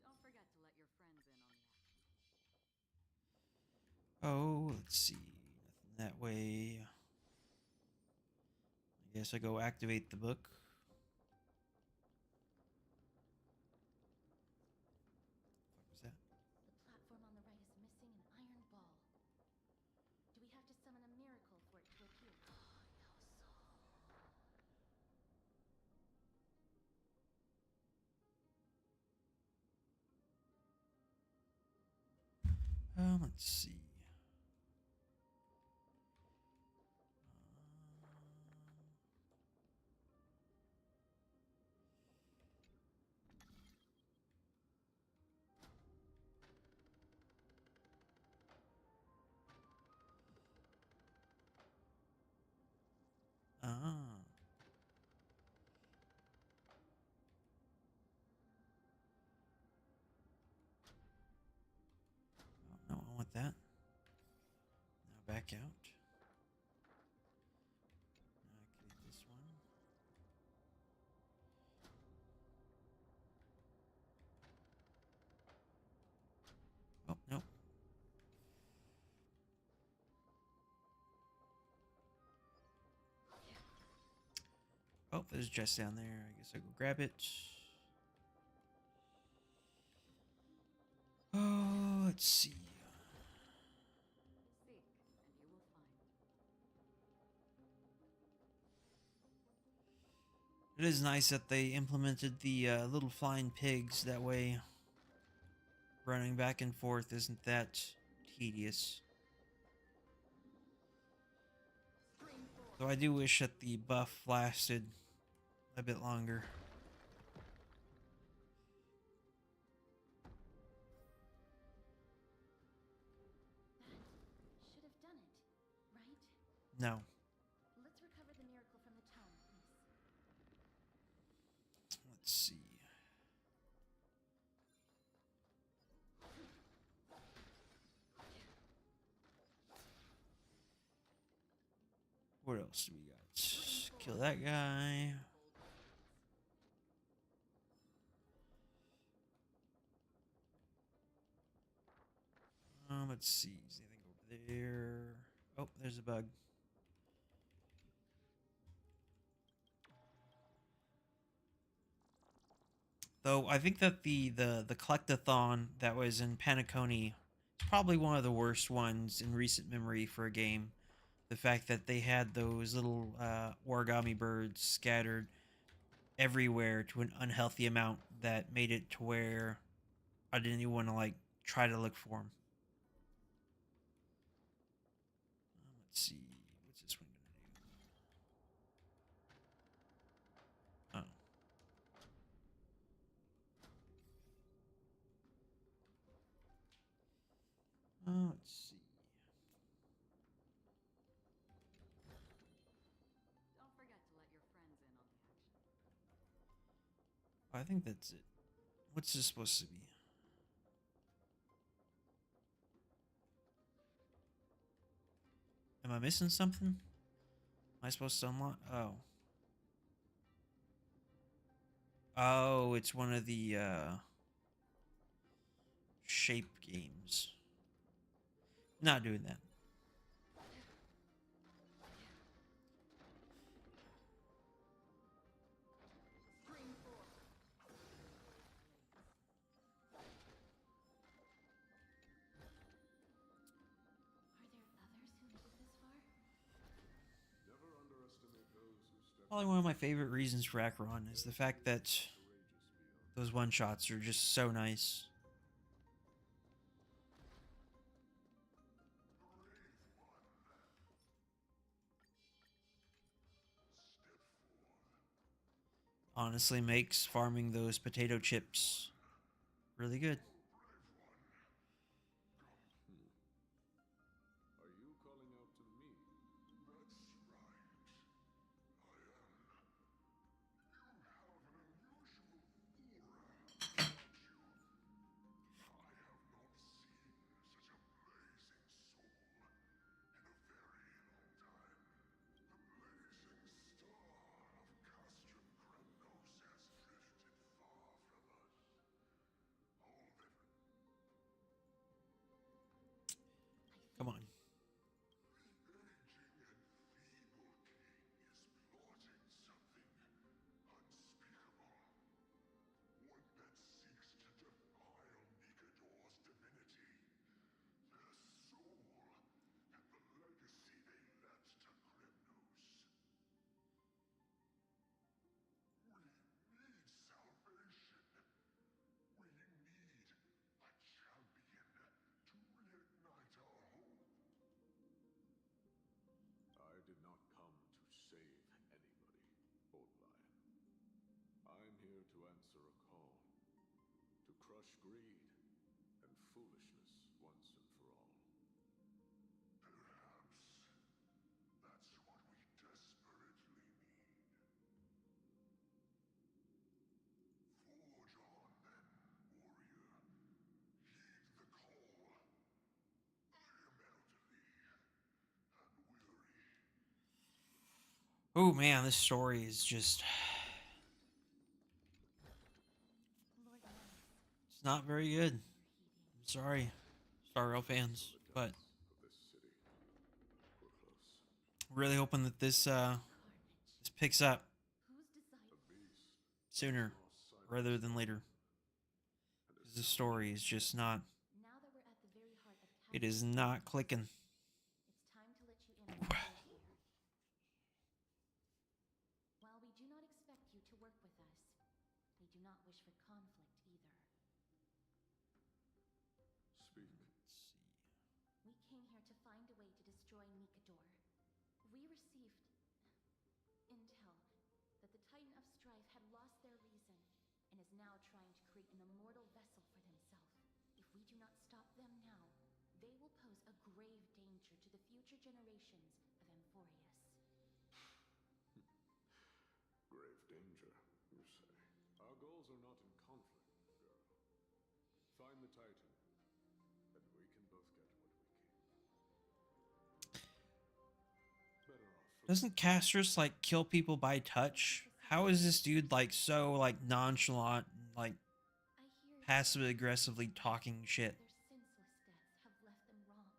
Don't forget to let your friends in on the action. Oh, let's see. Nothing that way. I guess I go activate the book. What was that? The platform on the right is missing an iron ball. Do we have to summon a miracle for it to appear? Let's see. Oh, no, I want that. Now back out. Now activate this one. Oh, no. Oh, there's a chest down there. I guess I'll go grab it. Oh, let's see. Seek, and you will find. It is nice that they implemented the little flying pigs. That way, running back and forth isn't that tedious. Though I do wish that the buff lasted a bit longer. That should have done it, right? No. Let's recover the miracle from the tome, miss. Let's see. What else do we got? Kill that guy. Let's see. Is anything over there? Oh, there's a bug. Though I think that the collectathon that was in Panaconi is probably one of the worst ones in recent memory for a game. The fact that they had those little origami birds scattered everywhere to an unhealthy amount that made it to where I didn't even want to like try to look for them. Let's see, what's this one gonna do? Let's see. Don't forget to let your friends in on the action. I think that's it. What's this supposed to be? Am I missing something? Am I supposed to unlock? Oh. Oh, it's one of the shape games. Not doing that. Probably one of my favorite reasons for Acheron is the fact that those one shots are just so nice. Honestly, makes farming those potato chips really good. Are you calling out to me? That's right. I am. You have an unusual aura about you. I have not seen such a blazing soul in a very long time. The blazing star of Castrum Kremnos has drifted far from us. All that Come on. the aging and feeble king is plotting something unspeakable. One that seeks to defile Nikador's divinity, their soul, and the legacy they left to Kremnos. We need salvation. We need a champion to reignite our hope. I did not come to save anybody, Old Lion. I'm here to answer a call. To crush greed and foolishness once and for all. Perhaps that's what we desperately need. Forge on then, warrior. Heed the call. I am elderly and weary. Oh man, this story is just. It's not very good. I'm sorry, Star Rail fans, but really hoping that this picks up sooner rather than later. Because the story is just not. It is not clicking. It's time to let you in on the deal here. While we do not expect you to work with us, we do not wish for conflict either. Speak. We came here to find a way to destroy Nikador. We received intel that the Titan of Strife had lost their reason and is now trying to create an immortal vessel for themselves. If we do not stop them now, they will pose a grave danger to the future generations of Amphorius. Grave danger, you say? Our goals are not in conflict, girl. Find the Titan, and we can both get what we came. Better off. Doesn't Castrus like kill people by touch? How is this dude like so like nonchalant, like I hear passively aggressively talking shit? their senseless deaths have left them wronged.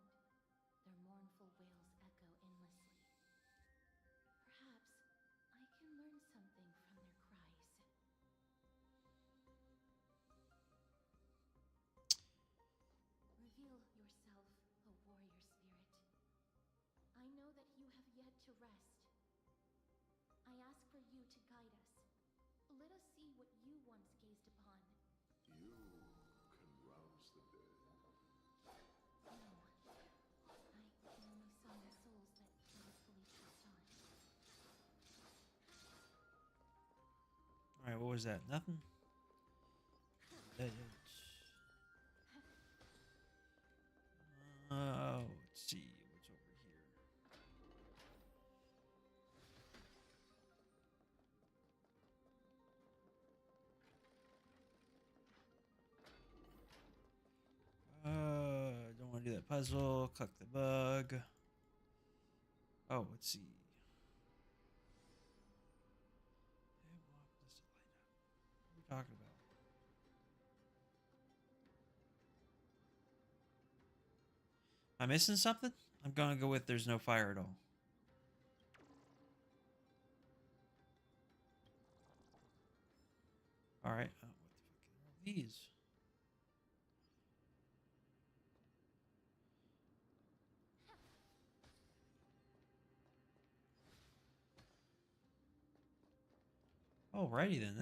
Their mournful wails echo endlessly. Perhaps I can learn something from their cries. You can rouse the dead. No. I only summon souls that faithfully trust on. All right, what was that? Nothing. Let's see what's over here. Don't want to do that puzzle. Collect the bug. Oh, let's see. What are we talking about? Am I missing something? I'm gonna go with there's no fire at all. All right. What the fuck are these? Alrighty then.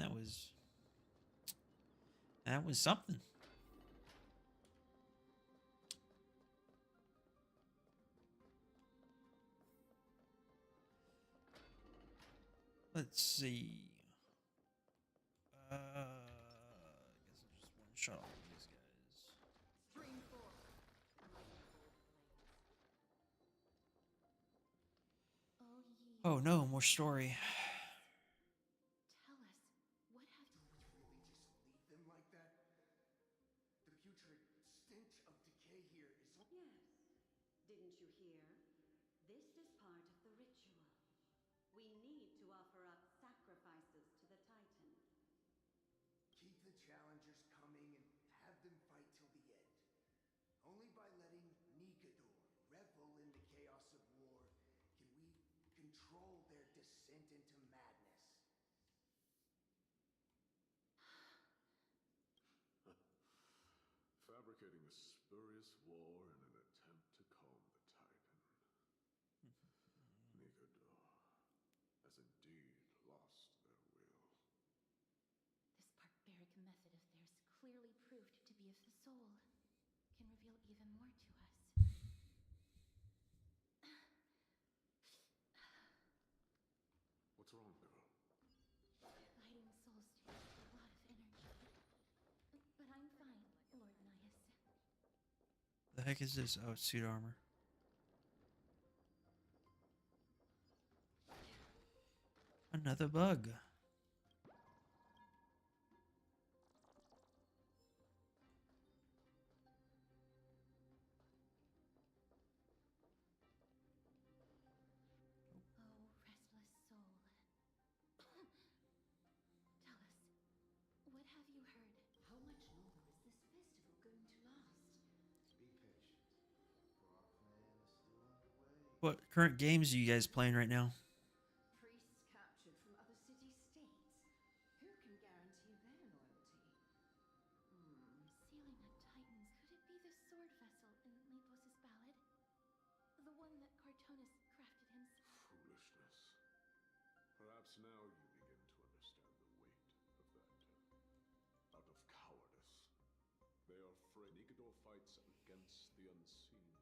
That was something. Let's see. I guess I just one shot all these guys. Stream 4. Oh, ye. Oh no, more story. Tell us, what have you... Do we really just leave them like that? The putrid stench of decay here is... Yes. Didn't you hear? This is part of the ritual. We need to offer up sacrifices to the Titan. Keep the challengers coming and have them fight till the end. Only by letting Nikador revel in the chaos of war can we control their descent into madness. Fabricating a spurious war in an attempt to calm the Titan. Nikador has indeed lost their will. This barbaric method of theirs, clearly proved to be of the soul, can reveal even more to us. What's wrong, girl? Fighting souls takes a lot of energy. But I'm fine, Lord Nias. The heck is this? Oh, it's suit armor. Another bug. Oh, restless soul. Tell us, what have you heard? How much longer is this festival going to last? Be patient, for our plan is still underway. What current games are you guys playing right now? Priests captured from other city-states. Who can guarantee their loyalty? Sealing a Titan's, could it be the sword vessel in Lepos' ballad? The one that Cartonis crafted himself? Foolishness. Perhaps now you begin to understand the weight of that. Out of cowardice. They are afraid Nikador fights against the unseen.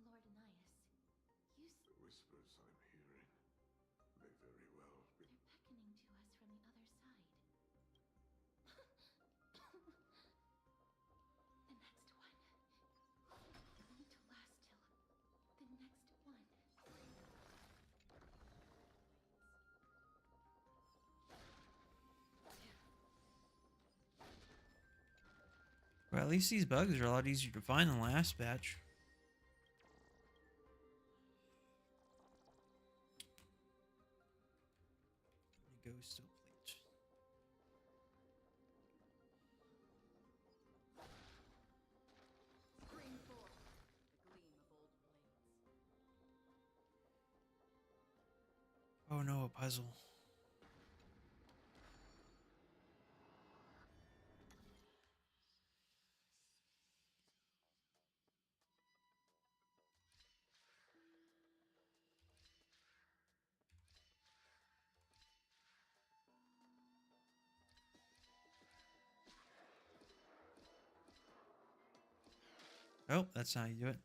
Lord Nias, you The whispers I'm hearing may very well be... They're beckoning to us from the other side. The next one. We need to last till the next one. Well, at least these bugs are a lot easier to find than the last batch. Go still plate. Stream 4. The gleam of old blades. Oh no, a puzzle. Oh, that's how you do it.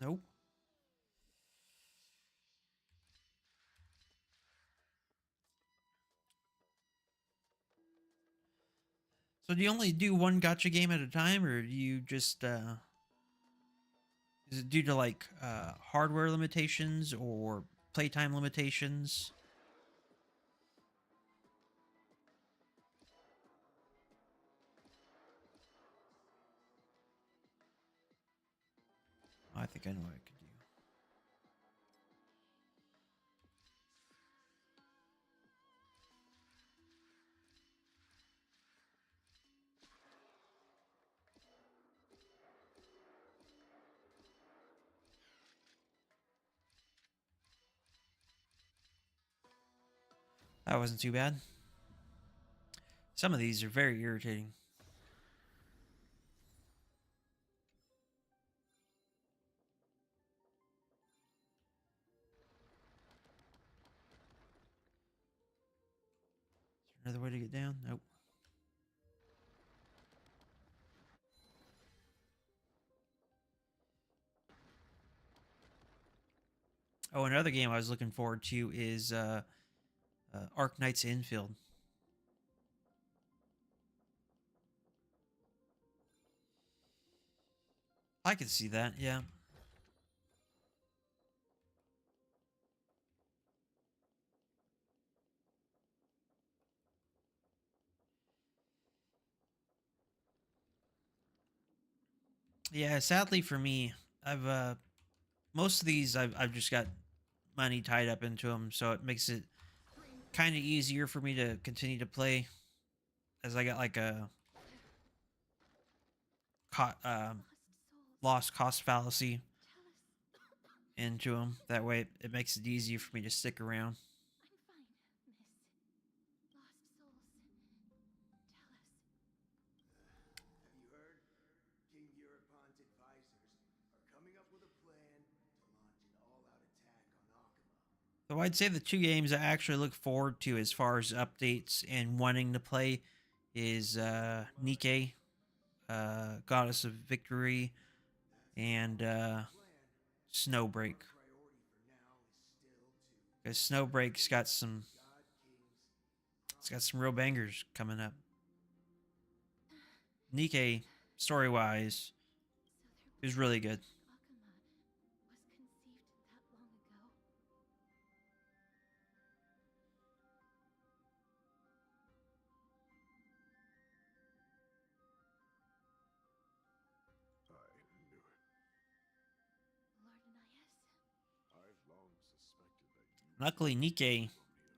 Nope. So do you only do one gacha game at a time, or do you just is it due to like hardware limitations or playtime limitations? I think I know what I could do. That wasn't too bad. Some of these are very irritating. Is there another way to get down? Nope. Oh, another game I was looking forward to is Arc Knight's Infield. I could see that, yeah. Yeah, sadly for me, I've most of these I've just got money tied up into them, so it makes it kind of easier for me to continue to play, as I got like a lost cost fallacy into them. That way, it makes it easier for me to stick around. I'm fine, miss. Lost souls. Tell us. Have you heard? King Euron's advisors are coming up with a plan to launch an all-out attack on Akuma. So I'd say the two games I actually look forward to as far as updates and wanting to play is Nike, Goddess of Victory, and Snowbreak. Because Snowbreak's got some, it's got some real bangers coming up. Nike, story-wise, is really good. Akuma was conceived that long ago. I knew it. Lord Anais? I've long suspected that you Luckily, Nike,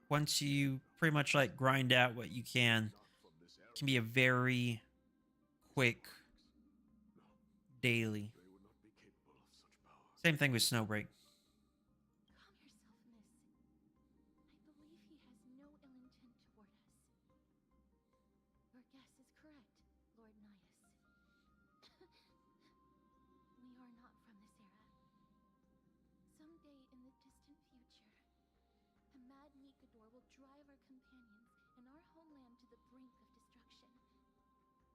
once you pretty much like grind out what you can be a very quick daily. they would not be capable of such power. Same thing with Snowbreak. Calm yourself, miss. I believe he has no ill intent toward us. Your guess is correct, Lord Anais. We are not from this era. Someday in the distant future, a mad Nikador will drive our companions and our homeland to the brink of destruction.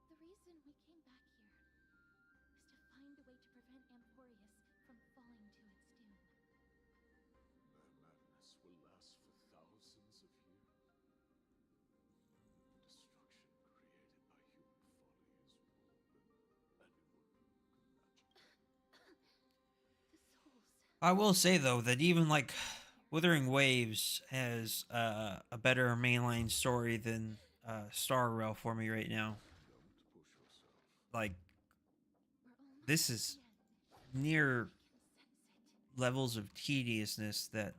The reason we came back here was to find a way to prevent Emporius from falling to its doom. Their madness will last for thousands of years. The destruction created by human folly is more than anyone can imagine. The souls. I will say though that even like Wuthering Waves has a better mainline story than Star Rail for me right now. Don't push yourself. Like We're almost this at is the end. near I can sense it. levels of tediousness that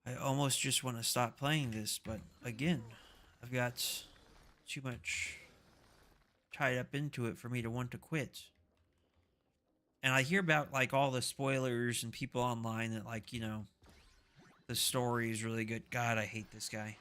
I almost just want to stop playing this, but again, I've got too much tied up into it for me to want to quit. And I hear about like all the spoilers and people online that like, you know, the story is really good. God, I hate this guy.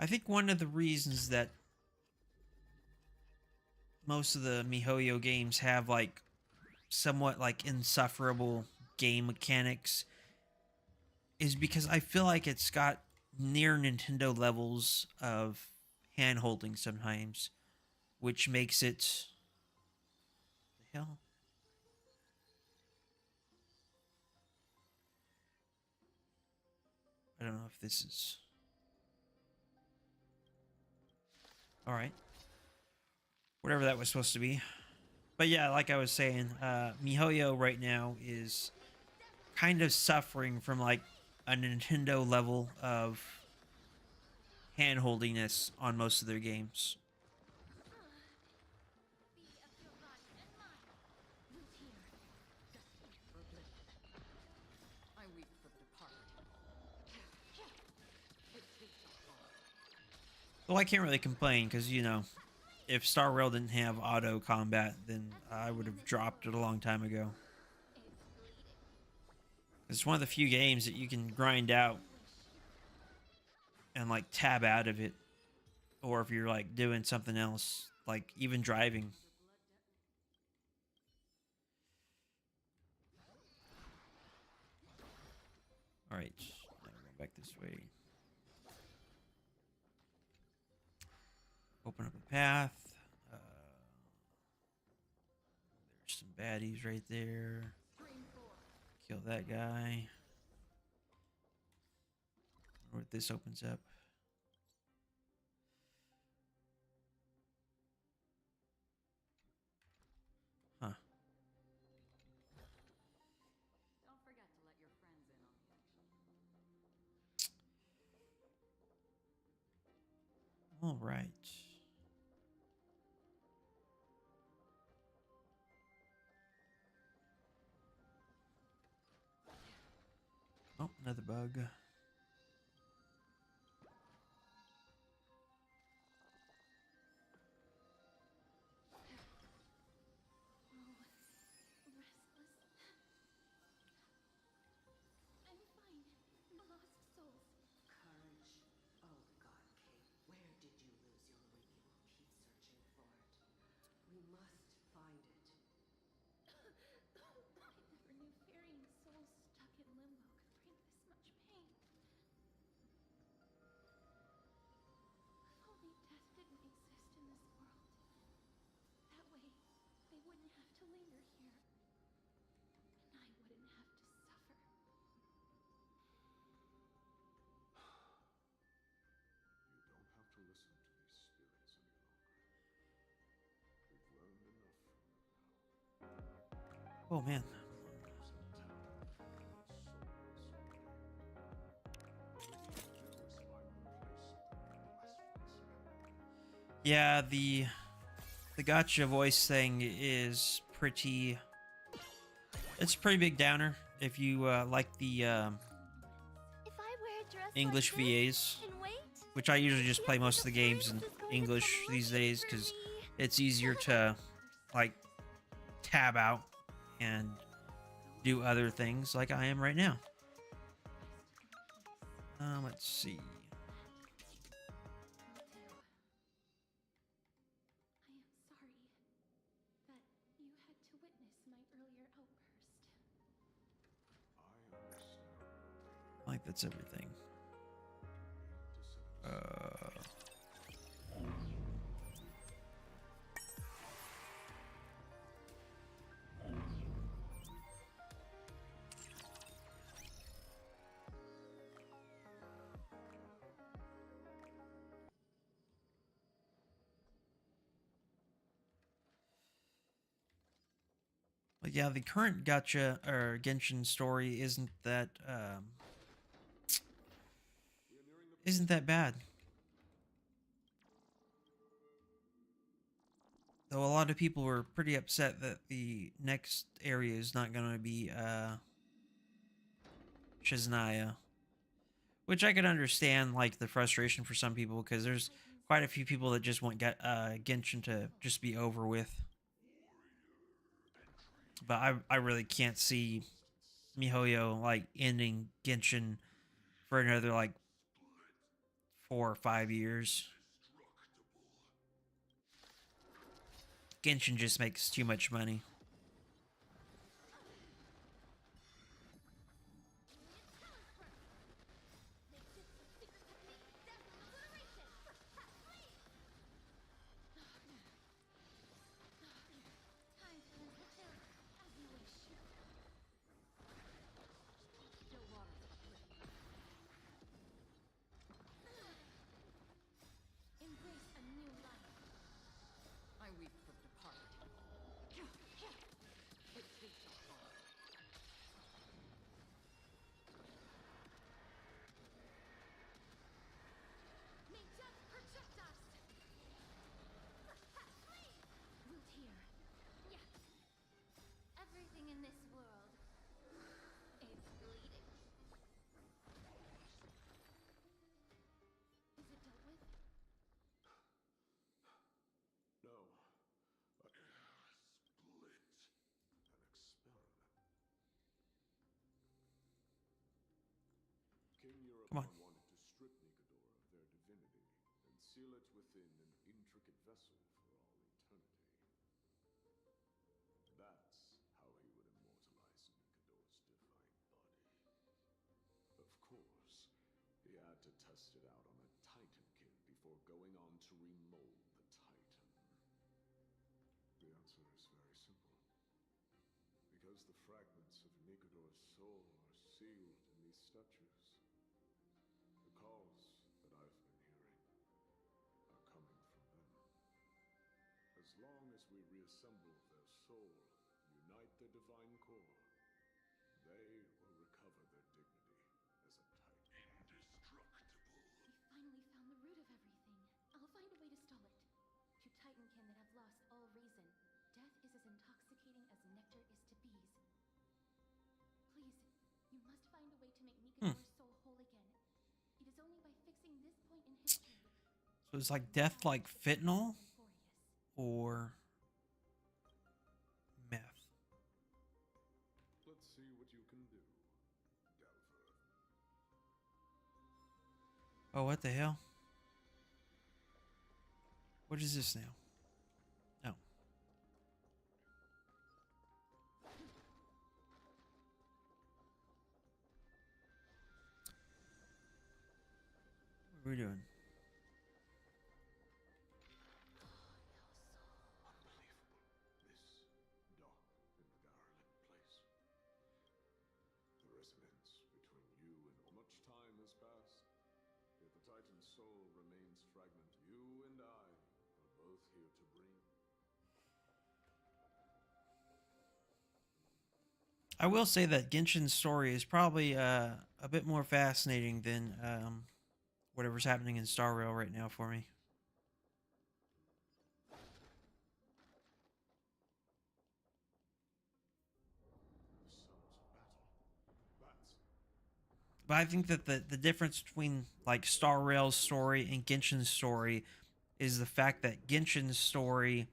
I think one of the reasons that most of the MiHoYo games have like somewhat like insufferable game mechanics is because I feel like it's got near Nintendo levels of hand holding sometimes, which makes it the hell. I don't know if this is all right. Whatever that was supposed to be. But yeah, like I was saying, MiHoYo right now is kind of suffering from like a Nintendo level of hand holdiness on most of their games. I weep for the departed. Well, I can't really complain because, you know, if Star Rail didn't have auto combat, then I would have dropped it a long time ago. It's one of the few games that you can grind out and like tab out of it, or if you're like doing something else, like even driving. All right, now we're going back this way. Open up a path. There's some baddies right there. Kill that guy. Wonder what this opens up. Huh. Don't forget to let your friends in on the action. All right. Oh, another bug. I'm fine. The lost souls. Courage. Oh God, Kate, where did you lose your way? We will keep searching for it. We must find it. I never knew ferrying souls stuck in limbo could bring this much pain. If only death didn't exist in this world. That way, they wouldn't have to linger here. And I wouldn't have to suffer. You don't have to listen to these spirits any longer. We've learned enough from them now. Oh man. Yeah, the gacha voice thing is pretty. It's a pretty big downer if you like the If I wear a dress English like this VAs, and wait, which I usually just play most of the games in English these days because it's easier to like tab out and do other things like I am right now. Let's see. I am sorry that you had to witness my earlier outburst. I understand. I think that's everything. But yeah, the current gacha or Genshin story isn't that bad. Though a lot of people were pretty upset that the next area is not going to be Shiznaya, which I could understand, like the frustration for some people, because there's quite a few people that just want Genshin to just be over with. But I really can't see MiHoYo like ending Genshin for another like 4 or 5 years. Genshin just makes too much money. Embrace a new life. I weep for the departed. It takes a heart. May death protect us! Root here. Yeah. Everything in this world is bleeding. Is it dealt with? No. Split. An experiment. King Come on. Europe wanted to strip Nikador of their divinity and seal it within an intricate vessel for all eternity. That's how he would immortalize Nikador's divine body. Of course, he had to test it out on a Titan kid before going on to remold the Titan. The answer is very simple. Because the fragments of Nikador's soul are sealed in these statues. The calls that I've been hearing are coming from them. As long as we reassemble their soul, unite their divine core, they will recover their dignity as a Titan. Indestructible. We finally found the root of everything. I'll find a way to stall it. To Titankin that have lost all reason, death is as intoxicating as nectar is to bees. Please, you must find a way to make Nikador's soul whole again. It is only by fixing this point in history. So it's like death, like fentanyl or meth. Let's see what you can do, Delver. Oh, what the hell? What is this now? Oh. What are we doing? Unbelievable. This dark and garland place. The resonance between you and much time has passed. Yet the Titan's soul remains fragment. You and I are both here to bring. I will say that Genshin's story is probably a bit more fascinating than whatever's happening in Star Rail right now for me. The sounds of battle. That's But I think that the difference between like Star Rail's story and Genshin's story is the fact that Genshin's story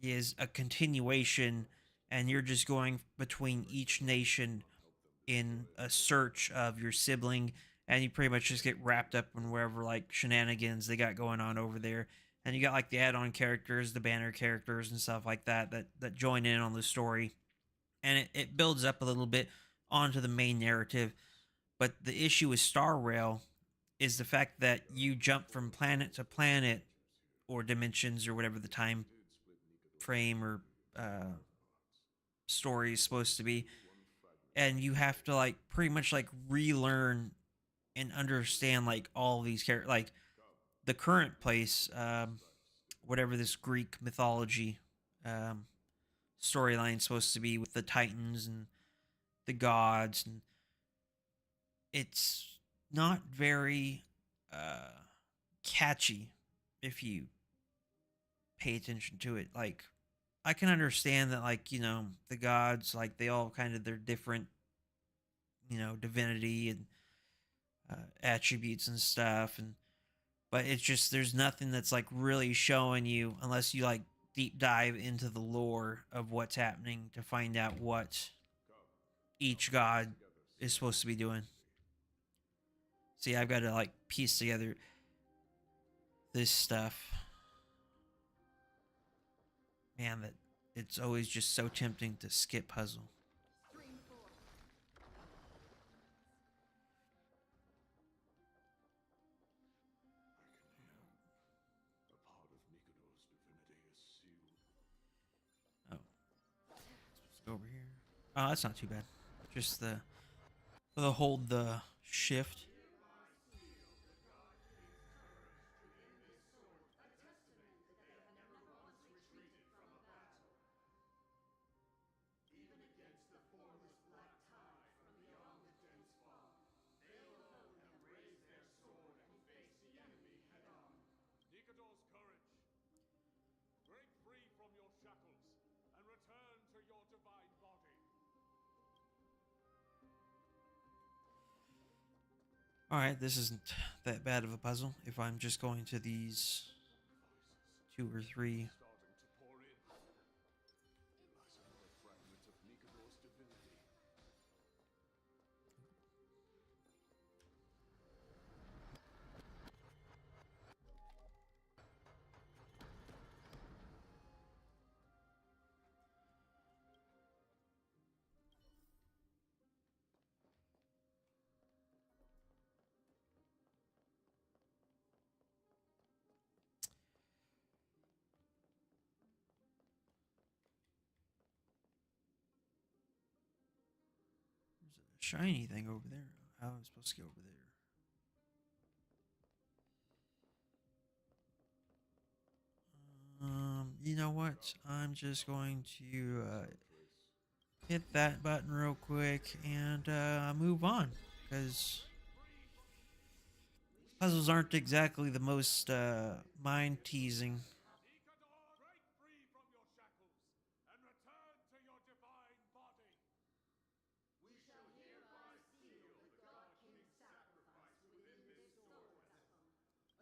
is a continuation and you're just going between each nation in a search of your sibling, and you pretty much just get wrapped up in wherever like shenanigans they got going on over there. And you got like the add-on characters, the banner characters and stuff like that that join in on the story. And it builds up a little bit onto the main narrative. But the issue with Star Rail is the fact that you jump from planet to planet or dimensions or whatever the time frame or story is supposed to be, and you have to like pretty much like relearn and understand like all these characters, like the current place, whatever this Greek mythology storyline is supposed to be with the Titans and the gods, and it's not very catchy if you pay attention to it. Like, I can understand that, like, you know, the gods, like, they all kind of, they're different, you know, divinity and attributes and stuff, and but it's just there's nothing that's like really showing you unless you like deep dive into the lore of what's happening to find out what each god is supposed to be doing. See, I've got to like piece together. this stuff. Man, that it's always just so tempting to skip puzzle. A part of Nikado's divinity is sealed. Oh. Let's go over here. Oh, that's not too bad. Just the hold the shift. Nikado's courage! Break free from your shackles and return to your divine body. Alright, this isn't that bad of a puzzle if I'm just going to these 2 or 3. Starting to pour in. Here lies another fragment of Nikado's divinity. There's a shiny thing over there. How am I supposed to get over there? You know what? I'm just going to hit that button real quick and move on, because puzzles aren't exactly the most mind teasing. Nikador, break free from your shackles and return to your divine body. We shall hereby seal the God King's sacrifice within this sword vessel,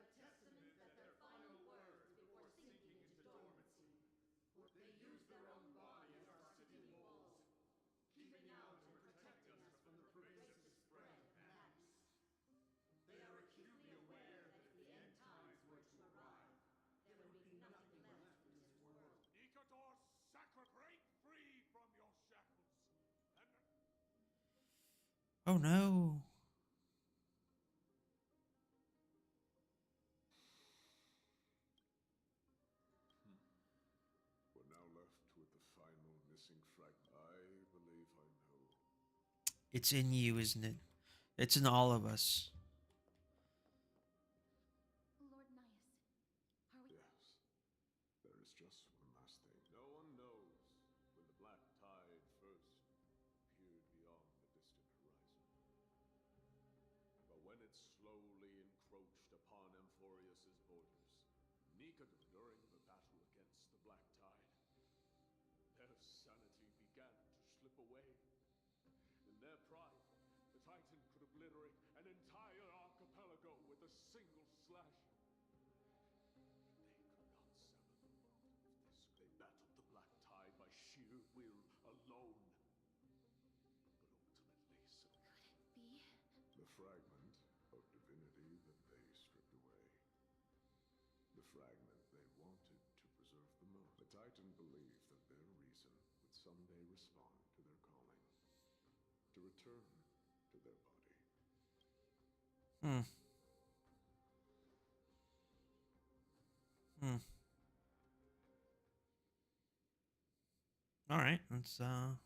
a testament that their final words before sinking into dormancy. They use their own body as our city walls, keeping out and protecting us from the pervasive spread of madness. They are acutely aware that if the end times were to arrive, there would be nothing left in this world. Nikador, break free from your shackles and Oh no. we're now left with the final missing fragment. I believe I know. It's in you, isn't it? It's in all of us. Lord Nias, are we... Yes. There is just one last thing. No one knows when the black tide first appeared beyond the distant horizon. But when it slowly encroached upon Amphorius's borders, Nikado, during the battle against the black tide, their sanity began to slip away. In their pride, the Titan could obliterate an entire archipelago with a single slash. They could not sever the world of this. They battled the black tide by sheer will alone. But ultimately Could it be? the fragment of divinity that they stripped away. The fragment they wanted to preserve the most. The Titan believed that their reason would someday respond to their calling. To return to their body. Hmm. All right, let's All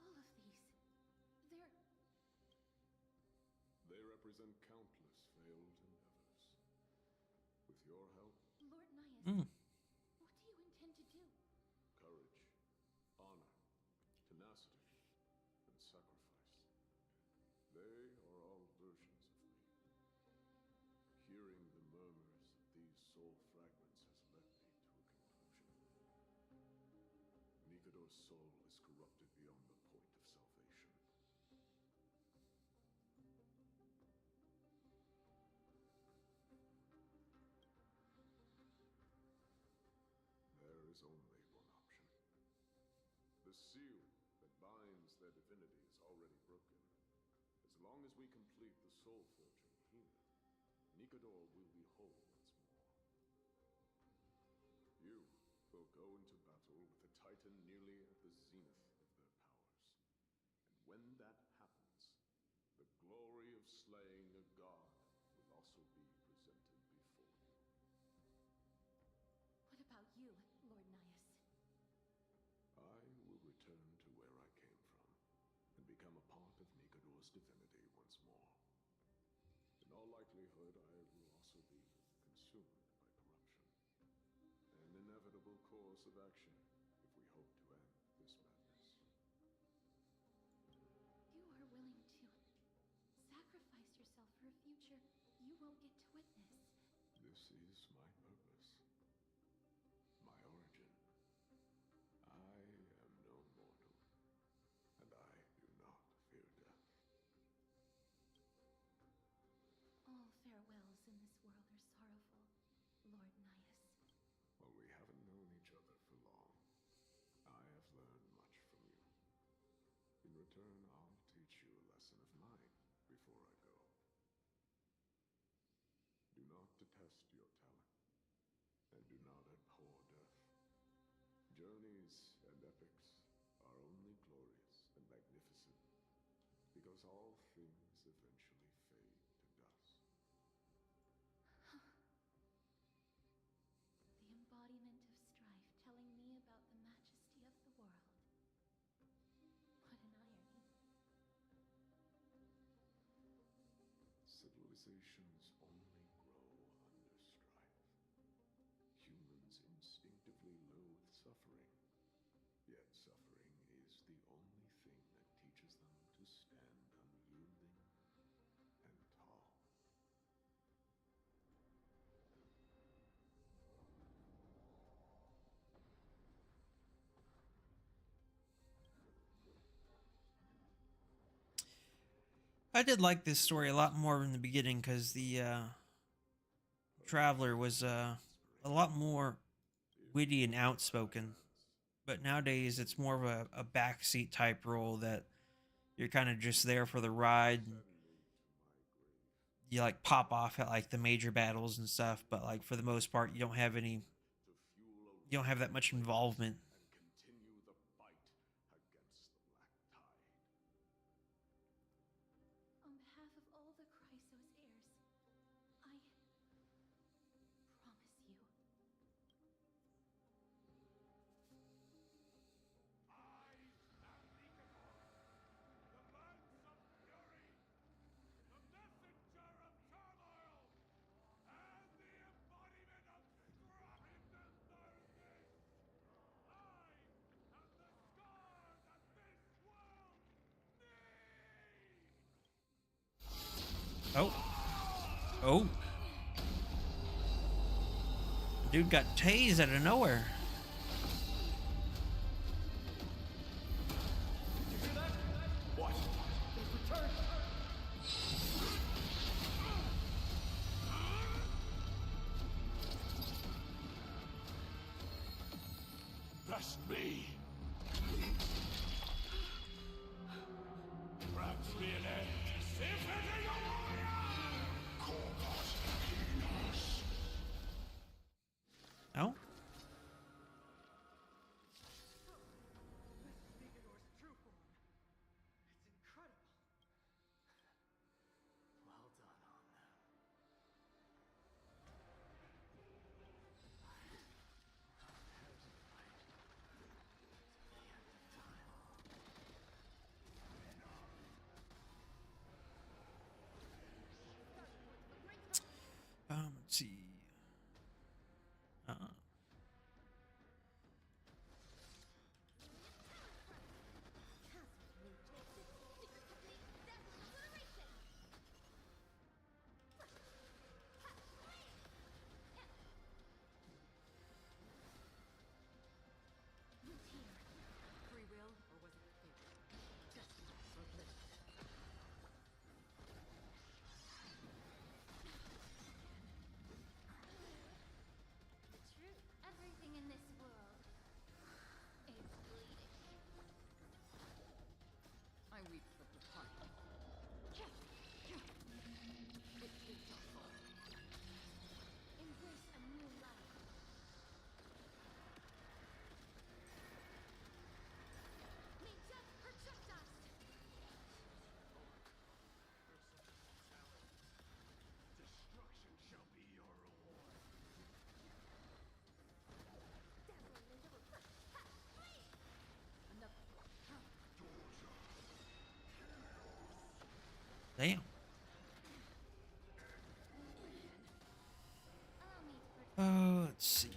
of these, they're... They represent countless failed endeavors. With your help, Lord Nias, Hmm. what do you intend to do? courage, honor, tenacity, and sacrifice. They are all versions of me. Hearing the murmurs of these soul fragments has led me to a conclusion. Nikado's soul is corrupted beyond the point of salvation. There is only one option. The seal that binds their divinity is already broken. As long as we complete the soul forging here, Nikador will be whole once more. You will go into battle with the Titan nearly at the zenith of their powers. And when that happens, the glory of slaying a god will also be presented before you. What about you, Lord Naius? I will return to where I came from, and become a part of Nikador's divinity once more. In all likelihood, I will also be consumed by corruption. An inevitable course of action, if we hope to end this madness. You are willing to sacrifice yourself for a future you won't get to witness. This is my purpose. My origin. I am no mortal, and I do not fear death. All farewells in this world are sorrowful, Lord Naius. Well, we haven't known each other for long. I have learned much from you. In return, I'll teach you a lesson of mine before I go. Do not detest your talent, and do not abhor death. Journeys and epics are only glorious and magnificent, because all things eventually fade to dust. The embodiment of strife telling me about the majesty of the world. What an irony. Civilizations only grow under strife. Humans instinctively loathe suffering. Yet suffering is the only thing that teaches them to stand unyielding and tall. I did like this story a lot more in the beginning because the Traveler was a lot more witty and outspoken. But nowadays, it's more of a backseat type role that you're kind of just there for the ride. And you like pop off at like the major battles and stuff, but like for the most part, you don't have any. You don't have that much involvement. And continue the fight against the Black Tide. On behalf of all the Chrysos heirs, I promise you. I am Nikador, the lance of fury, the messenger of turmoil, and the embodiment of scrubbing the thirsty. I am the scar that this world needs! Oh. Oh. Dude got tased out of nowhere. What? They've returned! That's me! Grabs me an end! Infinity warrior! Corpus Venus! Oh. This is Nikador's true form. It's incredible. Well done on them. Let's see.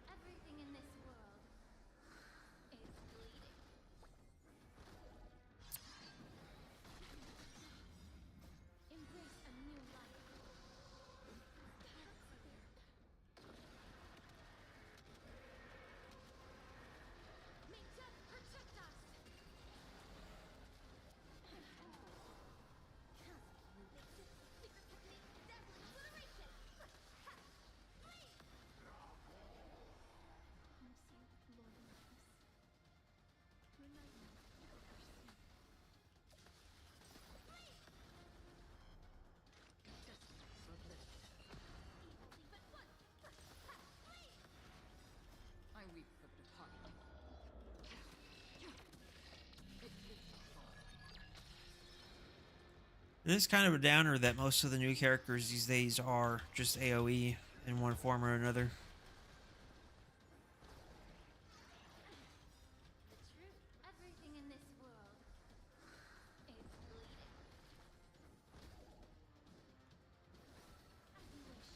Everything in this world is bleeding. Embrace a new life. May death protect us! I weep for the departed. It is kind of a downer that most of the new characters these days are just AoE in one form or another. The truth, everything in this world is bleeding. As you wish.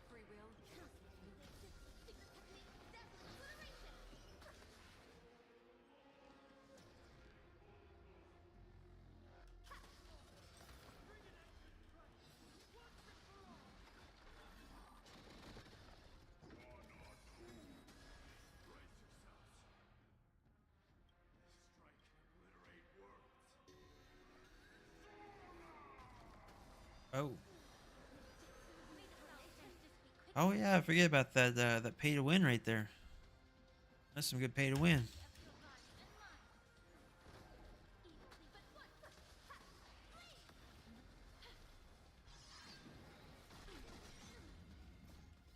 Free will. Oh. Oh yeah, I forget about that that pay to win right there. That's some good pay to win.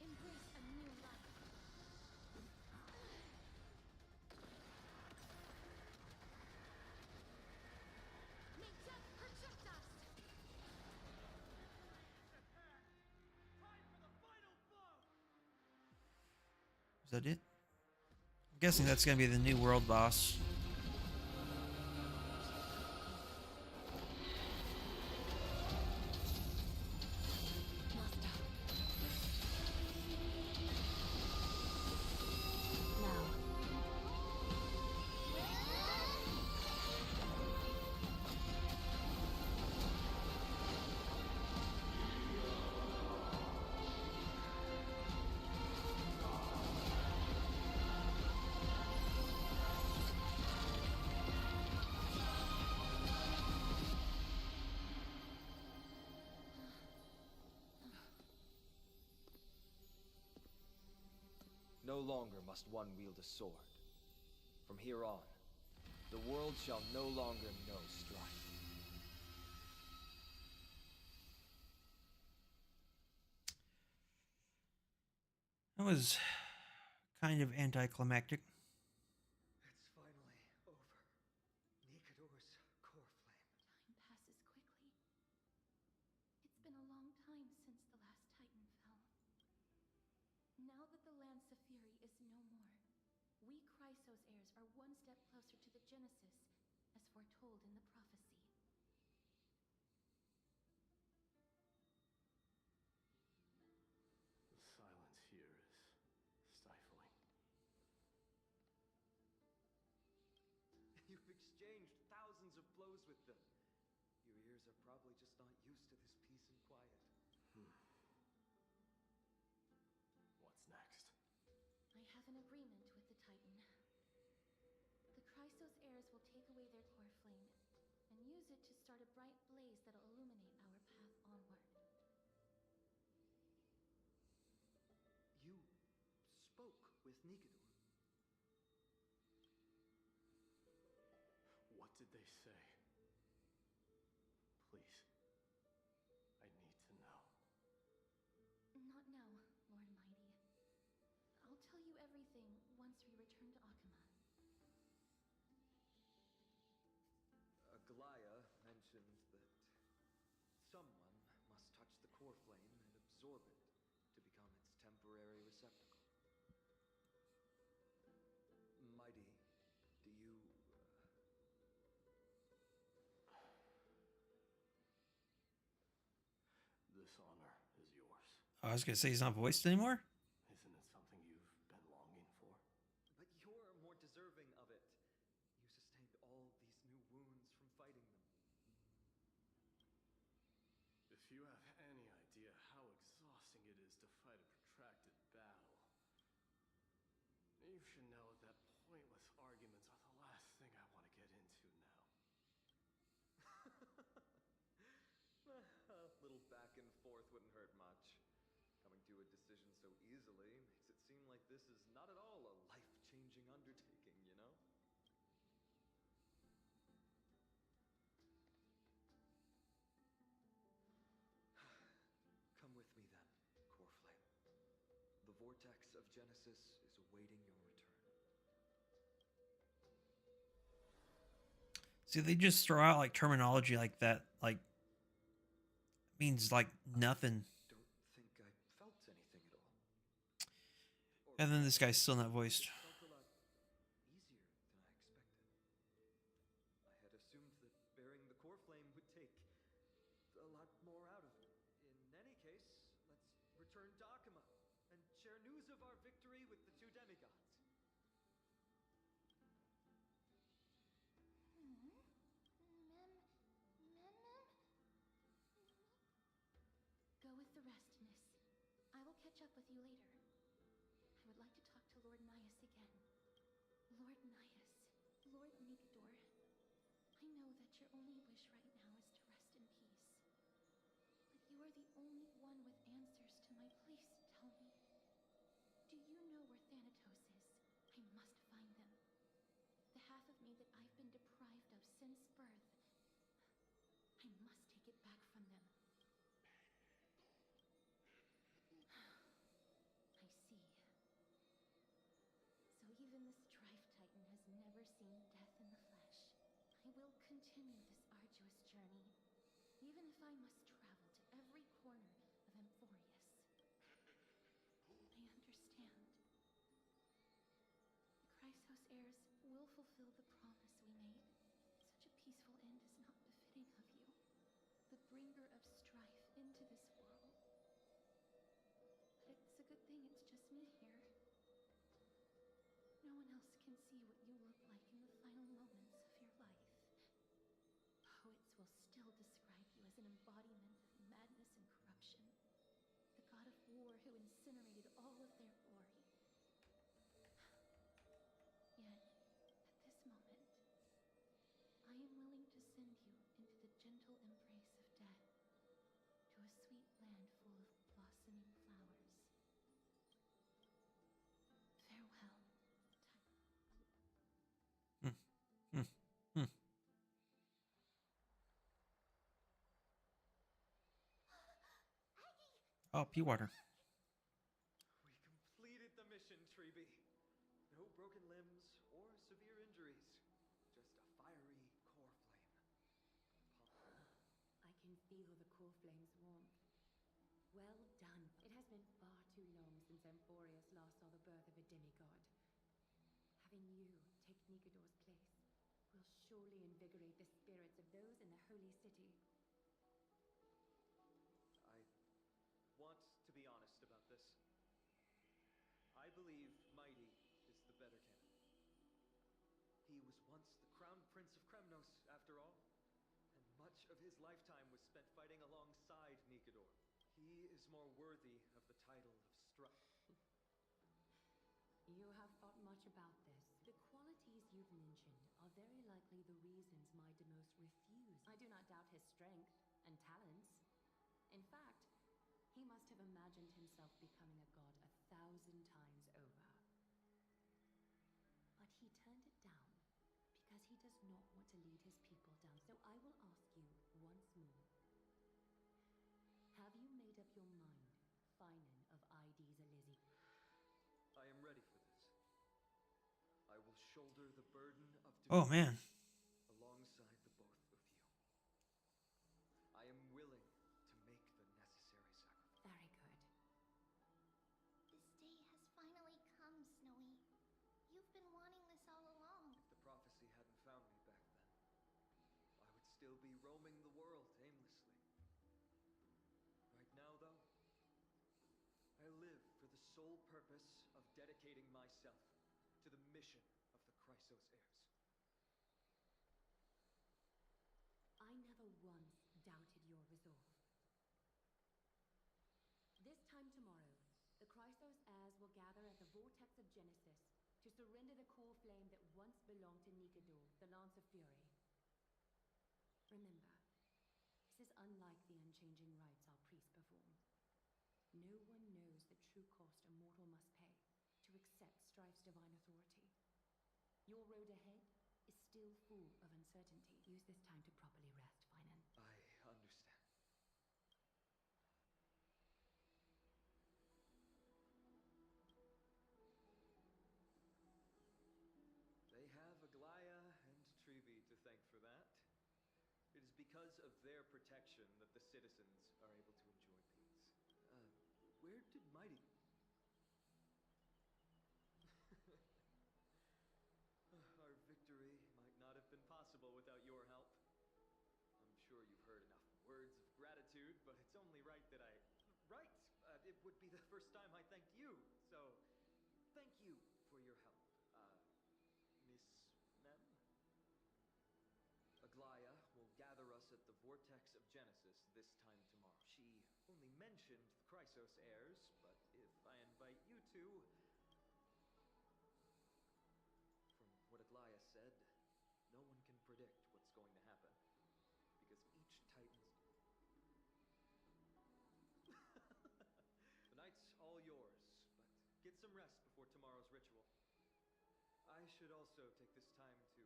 Embrace a new life. May death protect us! Is that it? I'm guessing that's gonna be the new world boss. No longer must one wield a sword. From here on, the world shall no longer know strife. That was kind of anticlimactic. It's finally over. Nikador's core flame. Time passes quickly. It's been a long time since the last Titan fell. Now that the Lance of Fury is no more, we Chrysos heirs are one step closer to the Genesis, as foretold in the prophecy. The silence here is stifling. You've exchanged thousands of blows with them. Your ears are probably just not used to this peace and quiet. What's next? I have an agreement with the Titan. The Chrysos heirs will take away their core flame and use it to start a bright blaze that'll illuminate our path onward. You spoke with Nikador. What did they say? Please. I need to know. Not now, Lord Mighty. I'll tell you everything once we return to Akuma. Aglaya mentioned that someone must touch the core flame and absorb it to become its temporary receptacle. Mighty, do you... I was gonna say he's not voiced anymore. Isn't it something you've been longing for? But you're more deserving of it. You sustained all these new wounds from fighting them. If you have any idea how exhausting it is to fight a protracted battle, you should know that pointless arguments are the last thing I want to get into now. A little back and forth wouldn't hurt much. Coming to a decision so easily makes it seem like this is not at all a life-changing undertaking, you know? Come with me then, Coreflame. The vortex of Genesis is awaiting your return. See, they just throw out like terminology like that, like means like nothing. Don't think I felt anything at all. And then this guy's still not voiced. Felt a lot easier than I expected. I had assumed that bearing the core flame would take a lot more out of me. In any case, let's return to Akuma and share news of our victory with the two demigods. Go with the rest, miss. I will catch up with you later. I would like to talk to Lord Nias again. Lord Nias, Lord Nigador, I know that your only wish right now is to rest in peace. But you are the only one with answers to my please tell me. Do you know where Thanatos is? I must find them. The half of me that I've been deprived of since birth. I must take it back from them. I see. So even the Strife Titan has never seen death in the flesh. I will continue this arduous journey, even if I must travel to every corner of Amphorius. I understand. The Chrysos heirs will fulfill the promise we made. Such a peaceful end is not befitting of you, the bringer of strife into this world. But it's a good thing it's just me here. No one else can see what you look like in the final moments of your life. Poets will still describe you as an embodiment of madness and corruption. The god of war who incinerated all of their glory. Yet, at this moment, I am willing to send you into the gentle embrace of death, to a sweet land full of blossoming flowers. Farewell. Oh, pea water. We completed the mission, Treeby. No broken limbs or severe injuries. Just a fiery core flame. I can feel the core flame's warmth. Well done. It has been far too long since Amphorius last saw the birth of a demigod. Having you take Nigador's place will surely invigorate the spirits of those in the holy city. I want to be honest about this. I believe Mighty is the better candidate. He was once the crown prince of Kremnos, after all, and much of his lifetime was spent fighting alongside Nigador. He is more worthy of the title of Strife. You have thought much about this. The qualities you've mentioned are very likely the reasons my Demos refused. I do not doubt his strength and talents. In fact, he must have imagined himself becoming a god 1,000 times over. But he turned it down because he does not want to lead his people down. So I will ask you once more. Have you made up your mind, Finan of ZZZ? I am ready for this. I will shoulder the burden of Oh, man. alongside the both of you. I am willing to make the necessary sacrifice. Very good. This day has finally come, Snowy. You've been wanting this all along. If the prophecy hadn't found me back then, I would still be roaming the world aimlessly. Right now, though, sole purpose of dedicating myself to the mission of the Chrysos heirs. I never once doubted your resolve. This time tomorrow, the Chrysos heirs will gather at the Vortex of Genesis to surrender the core flame that once belonged to Nikador, the Lance of Fury. Remember, this is unlike the unchanging rites our priests perform. No one knows the true cost a mortal must pay to accept Strife's divine authority. Your road ahead is still full of uncertainty. Use this time to properly rest, Finan. I understand. They have Aglaya and Trevi to thank for that. It is because of their protection that the citizens are able to enjoy peace. Where did Mighty... Our victory might not have been possible without your help. I'm sure you've heard enough words of gratitude, but it's only right that I... Right! It would be the first time I thanked you, so thank you for your help, Miss Mem. Aglaya will gather us at the Vortex of Genesis this time tomorrow. She only mentioned the Chrysos heirs, but if I invite you two... From what Aglaya said, no one can predict what's going to happen. Because each Titan's... The night's all yours, but get some rest before tomorrow's ritual. I should also take this time to...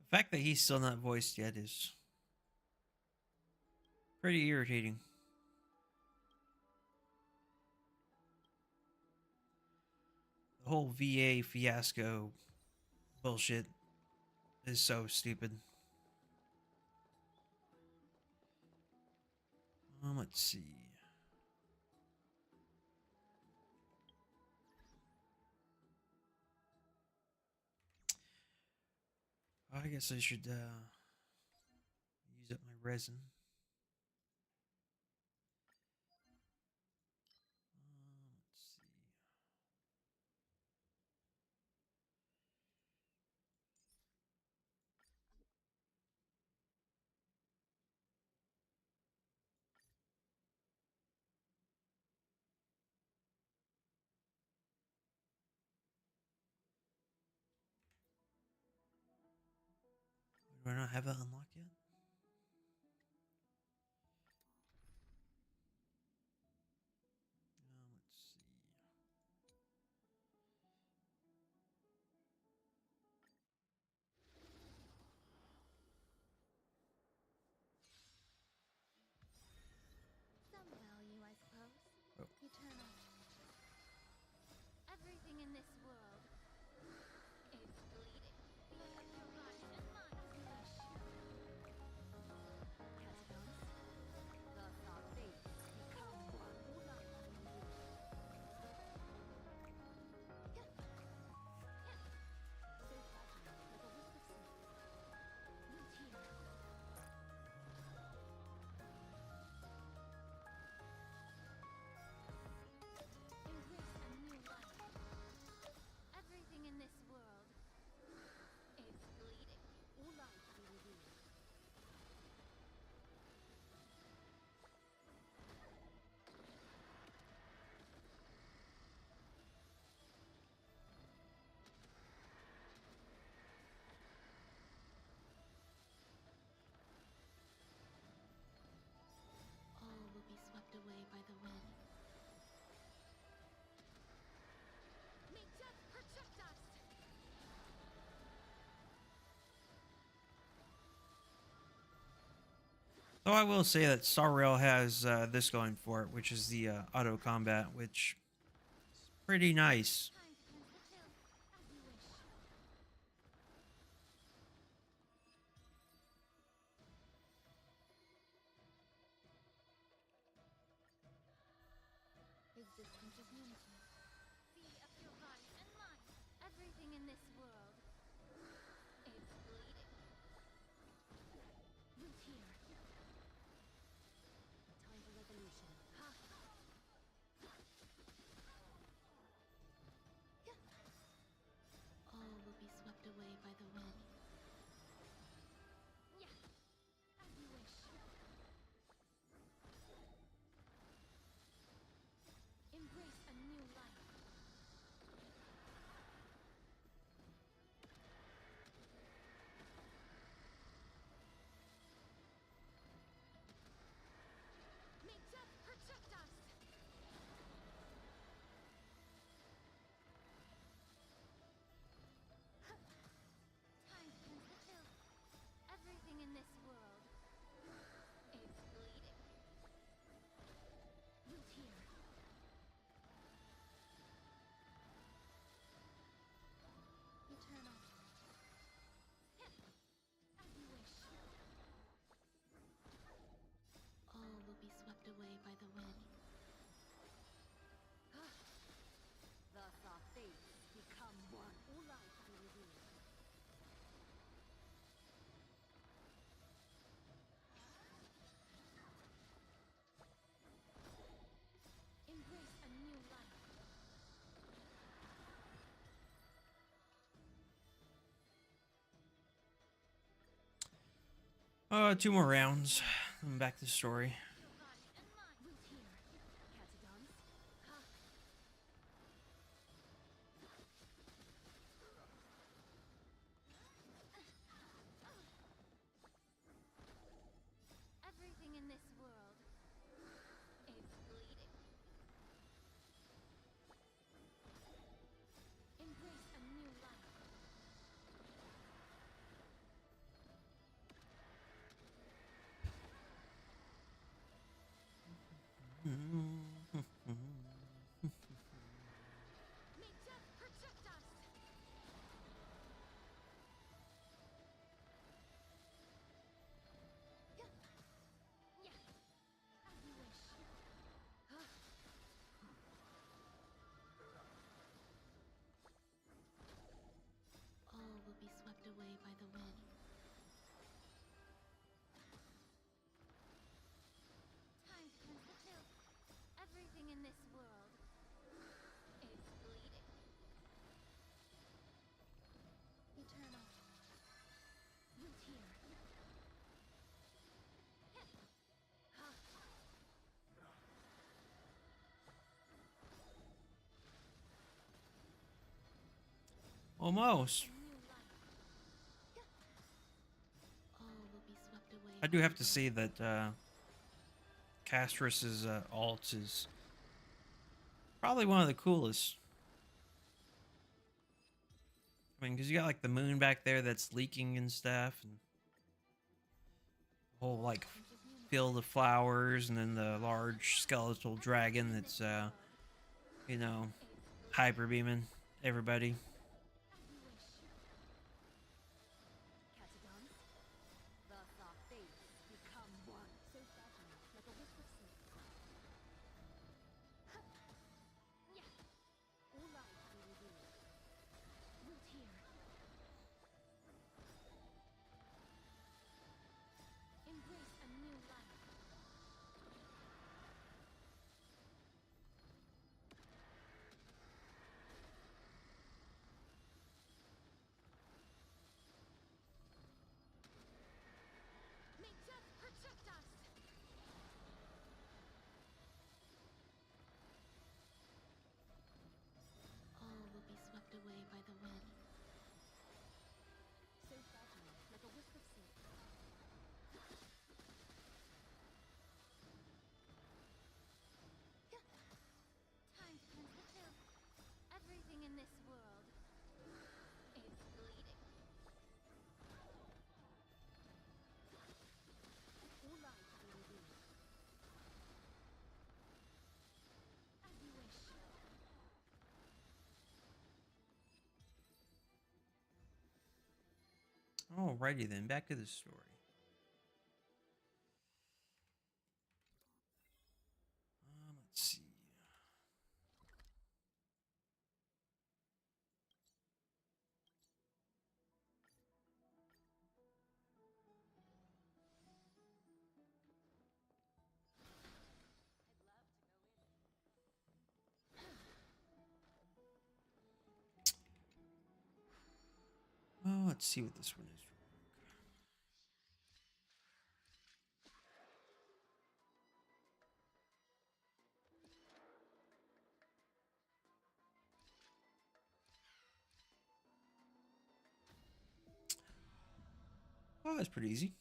The fact that he's still not voiced yet is pretty irritating. The whole VA fiasco bullshit is so stupid. Let's see. I guess I should use up my resin. Let's see. Do I not have that unlocked yet? Let's see. Some value, I suppose. Oh. Eternal. Everything in this world is bleeding. Look at your body and mine as you wish. Catacombs, thus our fates become one. Embrace a new life. Everything in this world is bleeding. All light be revealed. All will be swept away by the wind. May death protect us! Though I will say that Star Rail has this going for it, which is the auto combat, which is pretty nice. Time to cleanse the chill, as you wish. Existence is unity. Be of your body and mine. Everything Everything in this world is bleeding. Root here. Time for revolution. Ha! All will be swept away by the wind. Yeah. As you wish. Embrace a new life. May death protect us! Time to cleanse the filth. Everything in this world is bleeding. Root here. Eternal. As you wish. All will be swept away by the wind. Thus our fates become one. All life be revealed. Embrace a new life. Two more rounds. I'm back to the story. Root here. Catadons. Ha! Everything in this world is bleeding. Embrace a new life. May death protect us! Yeah. As you wish. All will be swept away by the wind. Time to cleanse the filth. Everything in this world is bleeding. Eternal. Root here. Ha! Almost. All will be swept away. I do have to say that Castrus's alt is probably one of the coolest. I mean, because you got like the moon back there that's leaking and stuff, and the whole like field of flowers, and then the large skeletal dragon that's you know, hyper beaming everybody. As you wish. Catadons. Thus our fates become one. So fragile, like a wisp of sleep. Yeah. All life be revealed. Root here. Embrace a new life. May death protect us! All will be swept away by the wind. So fragile, like a wisp of sleep. Time to cleanse the filth. Everything in this world is bleeding. All life be revealed. As you wish. Alrighty then, back to the story. Let's see. let's see what this one is. Oh, that's pretty easy.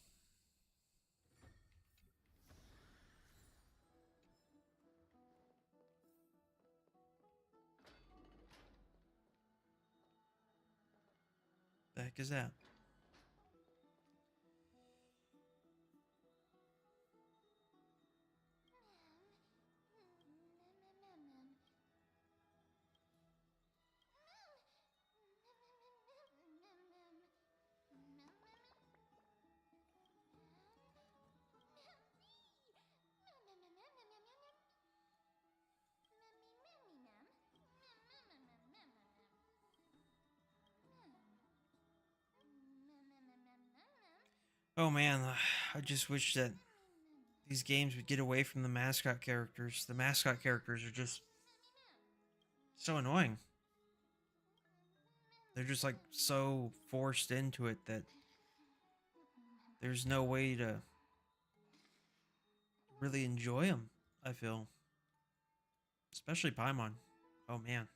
The heck is that? Oh man, I just wish that these games would get away from the mascot characters. The mascot characters are just so annoying. They're just like so forced into it that there's no way to really enjoy them, I feel. Especially Paimon. Oh man.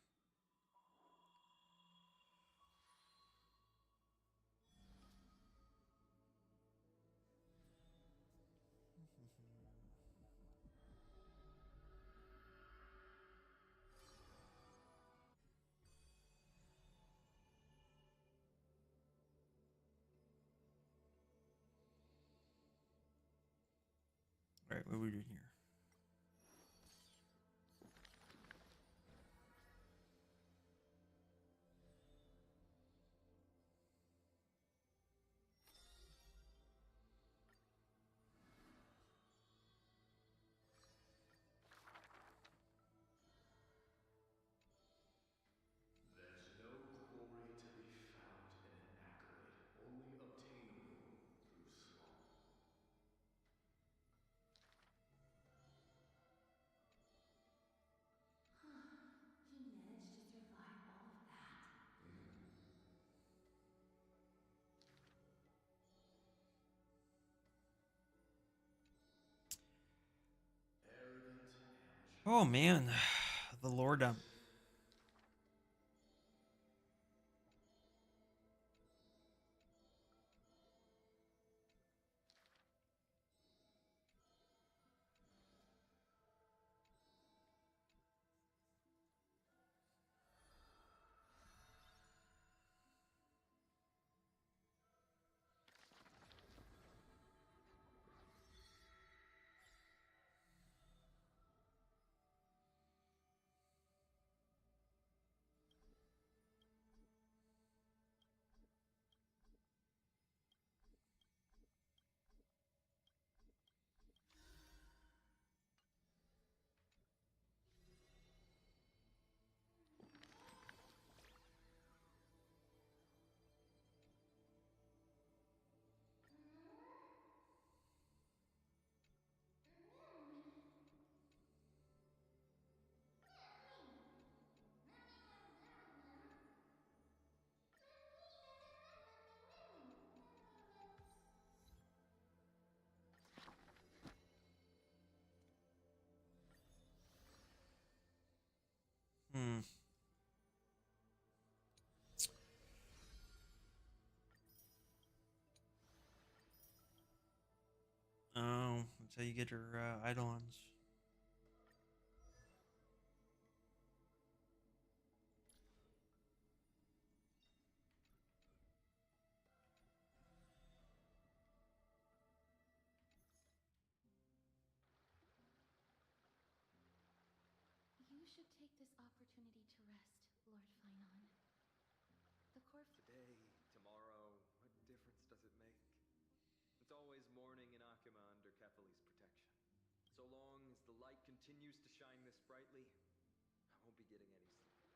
Alright, what are we doing here? There's no glory to be found in an accolade, only obtainable through sloth. He managed to survive all of that? Arrogant amateur. Oh man. The lore dump. Hmm. Oh, that's how you get her eidolons. You should take this opportunity to rest, Lord Finon. The Corf... Today, tomorrow, what difference does it make? It's always morning in Akima under Kefali's protection. So long as the light continues to shine this brightly, I won't be getting any sleep.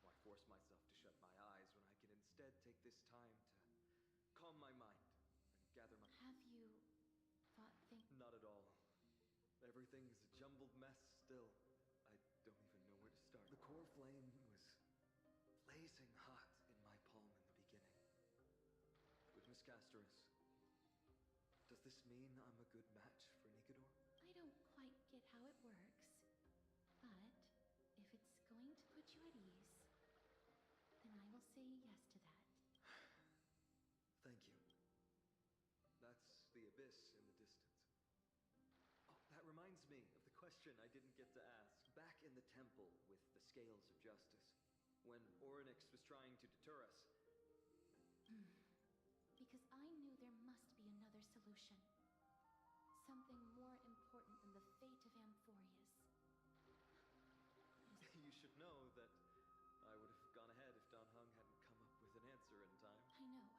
Why force myself to shut my eyes when I can instead take this time to calm my mind and gather my... Have you thought Not at all. Everything is a jumbled mess still. I don't even know where to start. The core flame was blazing hot in my palm in the beginning. Castorus, does this mean I'm a good match for Nikador? I don't quite get how it works, but if it's going to put you at ease, then I will say yes to that. Thank you. That's the abyss in the distance. Oh, that reminds me of the question I didn't get to ask. Back in the temple with the scales of justice, when Orynyx was trying to deter us. Because I knew there must be another solution. Something more important than the fate of Amphorius. You should know that I would have gone ahead if Don Hung hadn't come up with an answer in time. I know.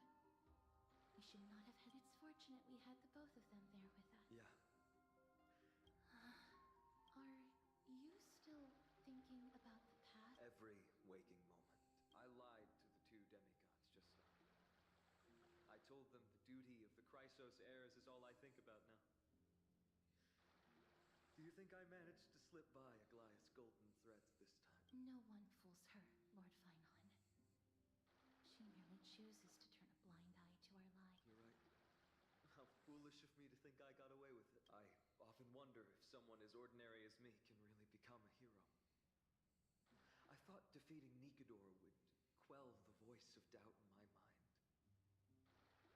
We should not have had. It's fortunate we had the both of them there with us. Yeah. Are you still thinking about the past? Every waking moment. I lied to the two demigods just now. I told them the duty of the Chrysos heirs is all I think about now. Do you think I managed to slip by Aglaïa's golden threads this time? No one fools her, Lord Finon. She merely chooses to turn a blind eye to our lies. You're right. How foolish of me to think I got away with it. I often wonder if someone as ordinary as me can really become a hero. I thought defeating Nikador would quell the voice of doubt in my mind.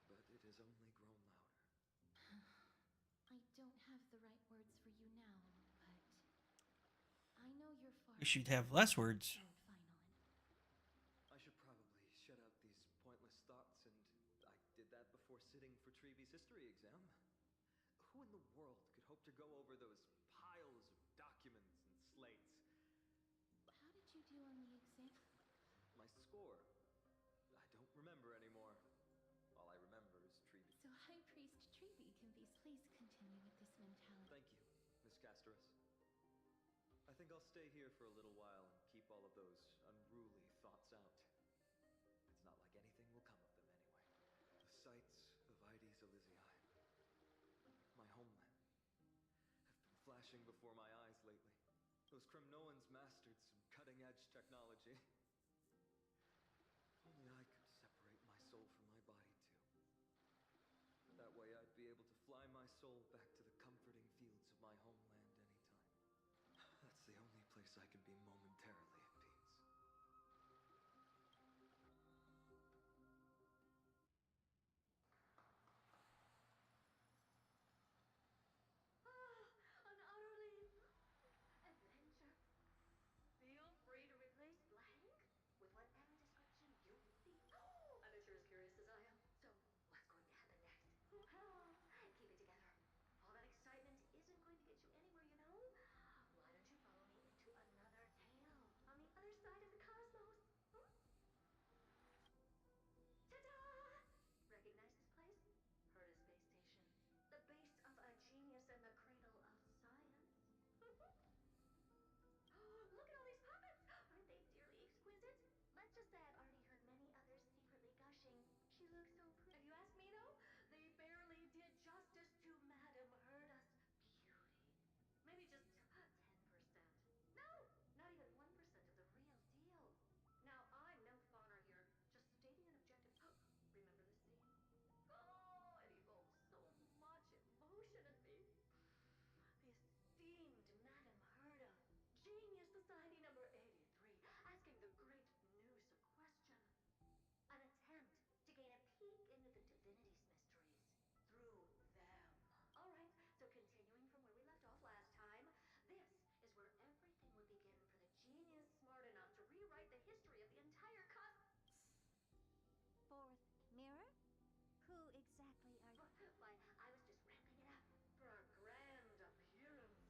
But it has only grown louder. I don't have the right words for you now, but I know you're far. You should have less words. Lord Finon. I should probably shut out these pointless thoughts, and I did that before sitting for Treeby's history exam. Who in the world could hope to go over those piles of documents and slates? How did you do on the exam? My score? I don't remember anymore. All I remember is Treeby. So High Priest Treeby can be. Please continue with this mentality. Thank you, Miss Castorus. I think I'll stay here for a little while and keep all of those unruly thoughts out. It's not like anything will come of them anyway. The sights of Ides Elysiae, my homeland, have been flashing before my eyes lately. Those Kremnoans mastered some cutting-edge technology. Only I could separate my soul from my body, too. That way I'd be able to fly my soul back to the comforting fields of my homeland anytime. That's the only place I can be momentarily at peace. An utterly adventure. Feel free to replace blank with whatever description you feel. Oh, I bet you're as curious as I am. So, what's going to happen next? Well, keep it together. All that excitement isn't going to get you anywhere, you know? Why don't you follow me into another tale on the other side of the cosmos? Ta-da! Recognize this place? Herta Space Station. The base of a genius and the cradle of science. Look at all these puppets! Aren't they dearly exquisite? Let's just say I've already heard many others secretly gushing. She looks so pretty. If you ask me, though, they barely did justice to Madame Herta's beauty. Maybe just 10%. No, not even 1% of the real deal. Now, I'm no fawner here, just stating an objective. Remember this scene? Oh, it evokes so much emotion in me. The esteemed Madame Herta, Genius Society number 83, asking the great Noosa question. An attempt to gain a peek into the divinity's mysteries through them. All right, so continuing from where we left off last time, this is where everything would begin for the genius smart enough to rewrite the history of the entire Fourth mirror? Who exactly are you? Why, I was just ramping it up for our grand appearance, Madame Herta.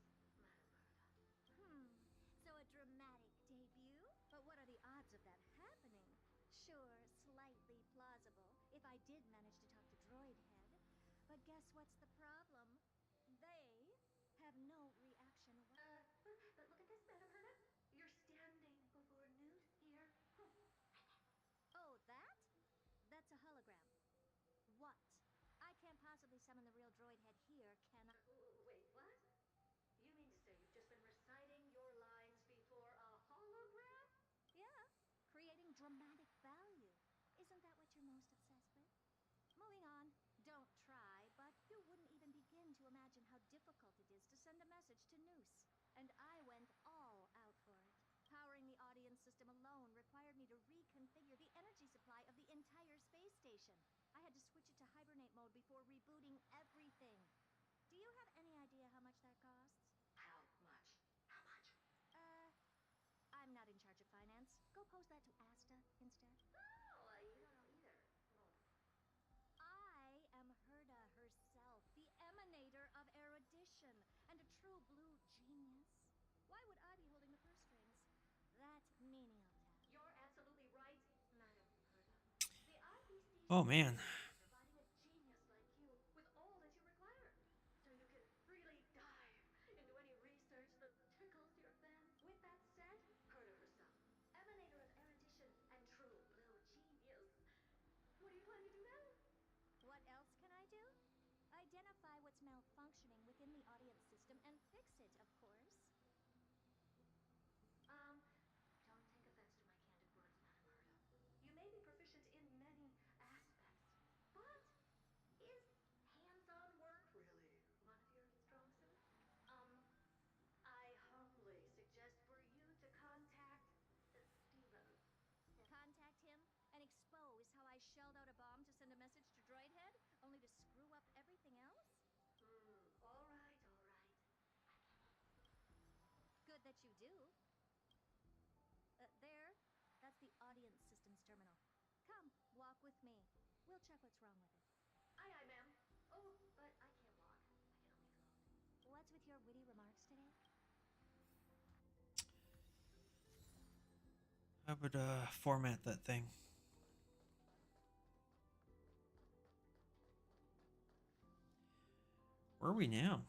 So a dramatic debut? But what are the odds of that happening? Sure, slightly plausible, if I did manage to talk to Droidhead. But guess what's the problem? They have no reaction. But look at this, Madame Herta. You're standing before Newt here. Oh, that? That's a hologram. What? I can't possibly summon the real Droidhead here, can I? Wait, what? You mean to say you've just been reciting your lines before a hologram? Yeah, creating dramatic value. Isn't that what you're most obsessed with? Moving on. Don't try, but you wouldn't even begin to imagine how difficult it is to send a message to Noose. And I went all out for it. Powering the audience system alone required me to reconfigure the energy supply of the entire space station. I had to switch it to hibernate mode before rebooting everything. Do you have any idea how much that costs? How much? How much? I'm not in charge of finance. Go pose that to Asta instead. Oh, you don't know either. Oh. I am Herda herself, the emanator of erudition, and a true blue genius. Why would I be holding the purse strings? That menial task. You're absolutely right, Madam Herda. The IP station Oh man. is providing a genius like you with all that you require, so you can really dive into any research that tickles your fancy. With that said, Herda herself, emanator of erudition and true blue genius. What do you plan to do now? What else can I do? Identify what's malfunctioning within the audience system and fix it, of course. Don't take offense to my candid words, Madam Herda. You may be proficient in many aspects, but is hands-on work really one of your strong suits? I humbly suggest for you to contact Steven. Contact him and expose how I shelled out a bomb to send a message to Droidhead, only to screw up everything else? All right, all right. I get it. Good that you do. There. That's the audience systems terminal. Come, walk with me. We'll check what's wrong with it. Aye, aye, ma'am. Oh, but I can't walk. I can only float. What's with your witty remarks today? I would format that thing. Where are we now?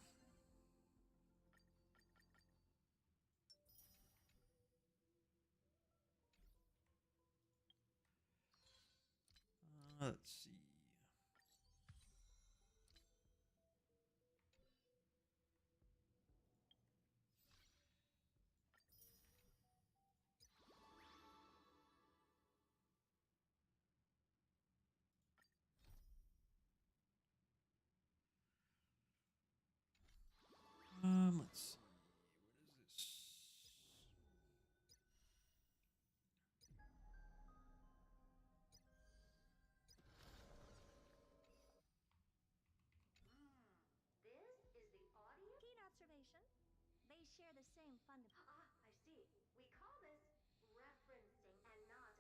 Let's see. Let's see. What is this? This is the audio? Keen observation. They share the same fundamental. I see. We call this referencing and not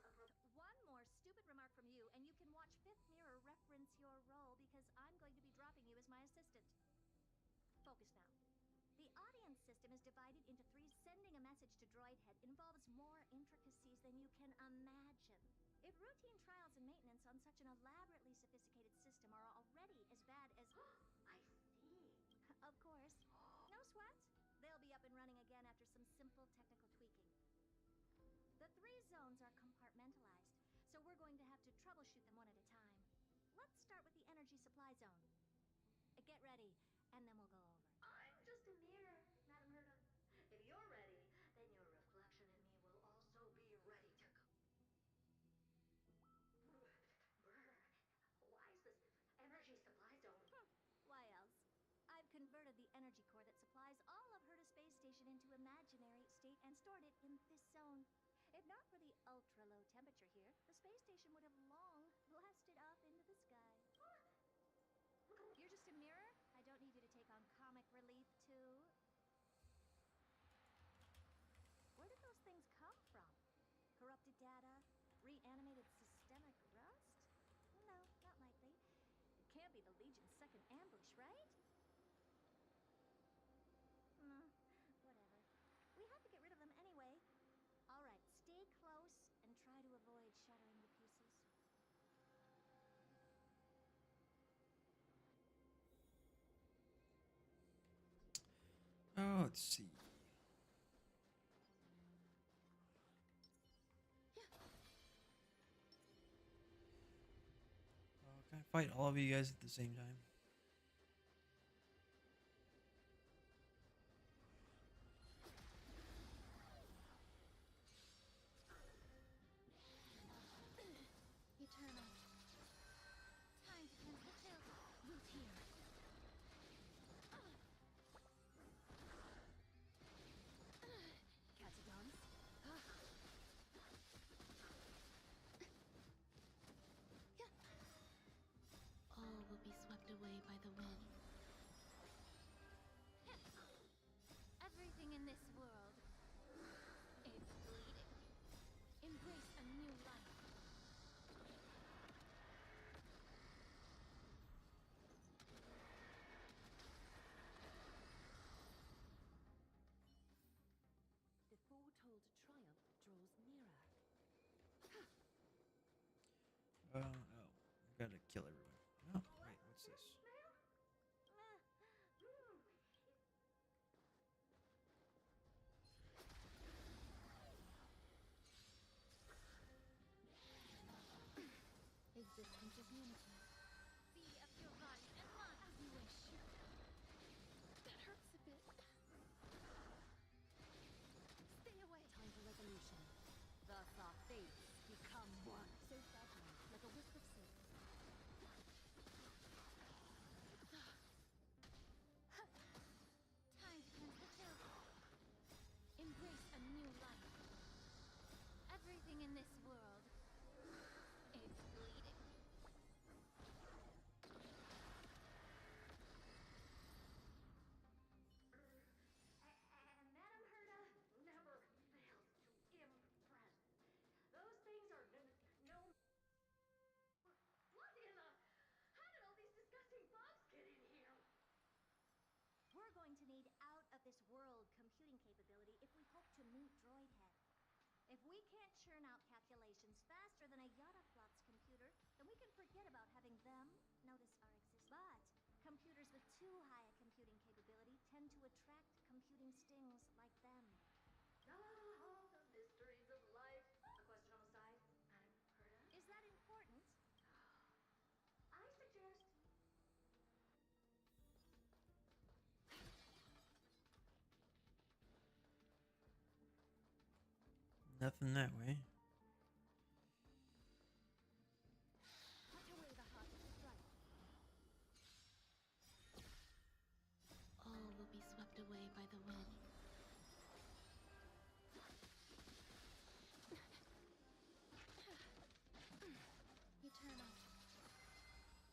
One more stupid remark from you, and you can watch Fifth Mirror reference your role because I'm going to be dropping you as my assistant. Focus now. The audience system is divided into three. Sending a message to Droidhead involves more intricacies than you can imagine. If routine trials and maintenance on such an elaborately sophisticated system are already as bad as... I see. Of course. No sweat. They'll be up and running again after some simple technical tweaking. The three zones are compartmentalized, so we're going to have to troubleshoot them one at a time. Let's start with the energy supply zone. Get ready, and then we'll go over. I'm just a mirror, Madam Herda. If you're ready, then your reflection in me will also be ready to go. Brr. Why is this energy supply zone? Why else? I've converted the energy core that supplies all of Herda Space Station into imaginary state and stored it in this zone. If not for the ultra-low temperature here, the space station would have long blasted off into the sky. You're just a mirror? I don't need you to take on comic relief, too. Where did those things come from? Corrupted data? Reanimated systemic rust? No, not likely. It can't be the Legion's second ambush, right? Whatever. We have to get rid of them anyway. All right, stay close and try to avoid shattering to pieces. Oh, let's see. Can I fight all of you guys at the same time? Eternal. Time to Oh, we gotta kill everyone. Oh, wait, what's this? Existence is unity. Be of your body and mind as you wish. That hurts a bit. Stay away. Time for resolution. Thus our fates become one. So fragile, like a wisp of silk. Time to cleanse the chill. Embrace a new life. Everything in this world is bleeding. And Madame Herda never fails to impress. Those things are no. What in the? How did all these disgusting bugs get in here? We're going to need out-of-this-world computing capability if we hope to meet Droidhead. If we can't churn out calculations faster than a Yottaplot's computer, then we can forget about having them notice our existence. But computers with too high a computing capability tend to attract computing stings like them. Ah, the mysteries of life. A question on the side, Madame Herda? Is that important? I suggest. Nothing that way. Put away the heart of the strife. All will be swept away by the wind. Eternal.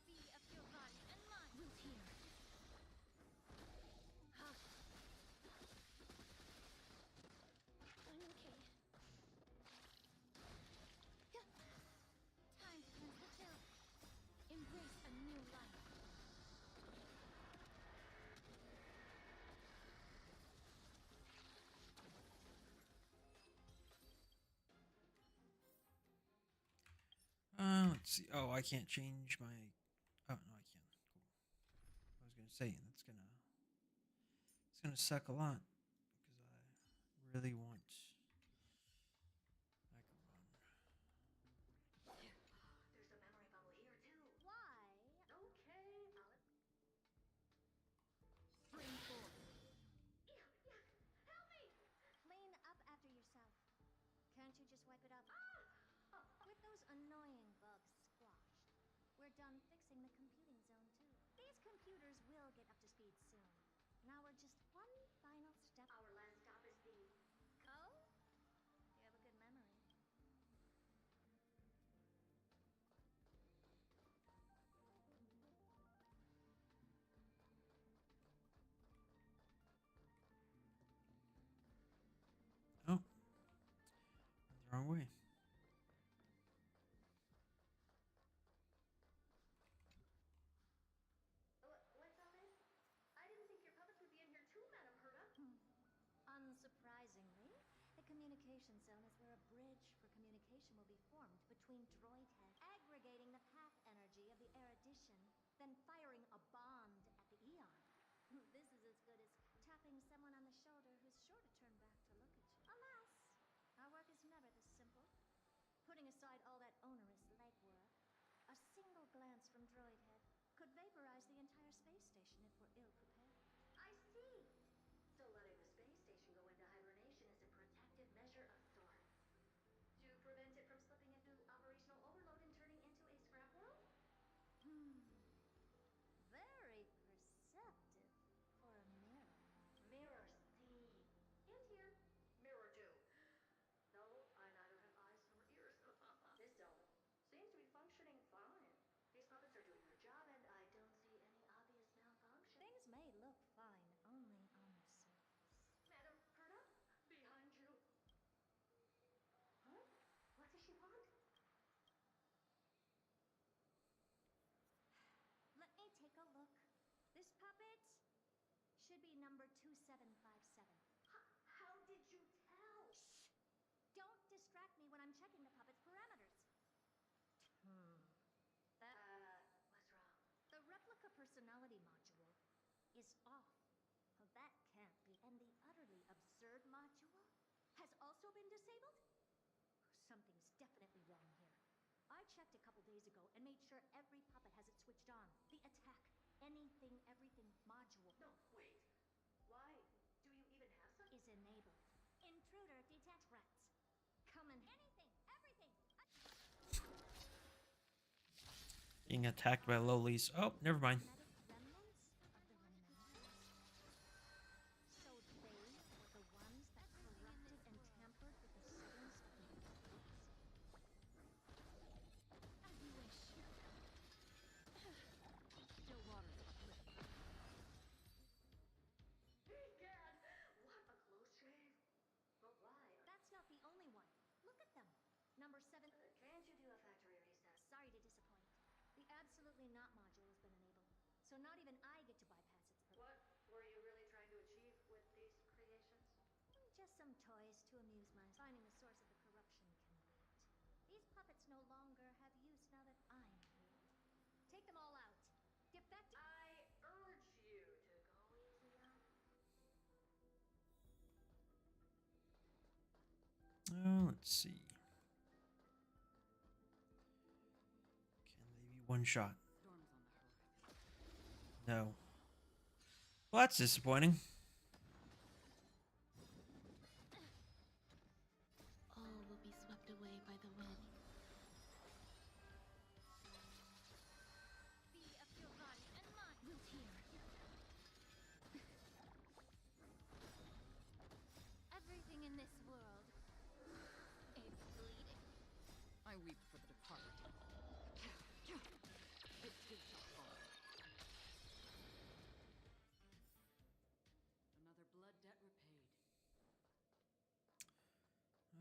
Be of your body and mind. Root here. I'm okay. Time to cleanse the chill. Embrace a new life. Let's see. Oh, I can't change my. Oh no, I can. Cool. I was gonna say it's gonna suck a lot because I really want macaron. There's a memory bubble here too. Why? Okay, I'll. Spring forth. Ew, yuck! Help me! Clean up after yourself. Can't you just wipe it up? Ah! With those annoying bugs squashed, we're done fixing the computing zone too. These computers will get up to speed soon. Now we're just one final step. Our last stop is the. Oh? You have a good memory. Oh, went the wrong way. What's all this? I didn't think your puppets would be in here too, Madame Herda. Unsurprisingly, the communication zone is where a bridge for communication will be formed between Droidhead, aggregating the path energy of the erudition, then firing a bond at the Eon. This is as good as tapping someone on the shoulder who's sure to turn back to look at you. Alas, our work is never this simple. Putting aside all that onerous legwork, a single glance from Droidhead could vaporize the entire space station if we're ill-prepared. I see. So letting the space station go into hibernation is a protective measure of sorts. To prevent it from slipping into operational overload and turning into a scrap world? Very perceptive for a mirror. Mirror see. And here, mirror do. Though I neither have eyes nor ears. This zone seems to be functioning fine. These puppets are doing their job and I don't see any obvious malfunction. Things may look fine only on the surface. Madam Herda, behind you. Huh? What does she want? Let me take a look. This puppet should be number 2757. How did you tell? Shh! Don't distract me when I'm checking the puppet's parameters. personality module is off. Well, that can't be. And the utterly absurd module has also been disabled? Something's definitely wrong here. I checked a couple days ago and made sure every puppet has it switched on. The attack, anything, everything module. No, wait. Why? Do you even have such? Is enabled. Intruder detect rats. Come in. Anything, everything. Being attacked by lowlies. Oh, never mind. Remnants of the remnants. So they were the ones that corrupted and tampered with the settings of the puppets? As you wish. Still waters of the cliff. Egad, what a close shave. But why? That's not the only one. Look at them. Number 7. Can't you do a factory reset? Sorry to disappoint. The absolutely not module has been enabled. So not even I get to bypass its purpose. What were you really trying to achieve with these creations? Just some toys to amuse myself. Finding the source of the corruption can wait. These puppets no longer have use now that I'm here. Take them all out. Defect. I urge you to go easy on Let's see. Can they be one shot? Storm's on the horizon. No. Well, that's disappointing. All will be swept away by the wind. Be of your body and mine. We'll hear. Everything in this world is bleeding. I weep for the departed. It too shall fall. Another blood debt repaid.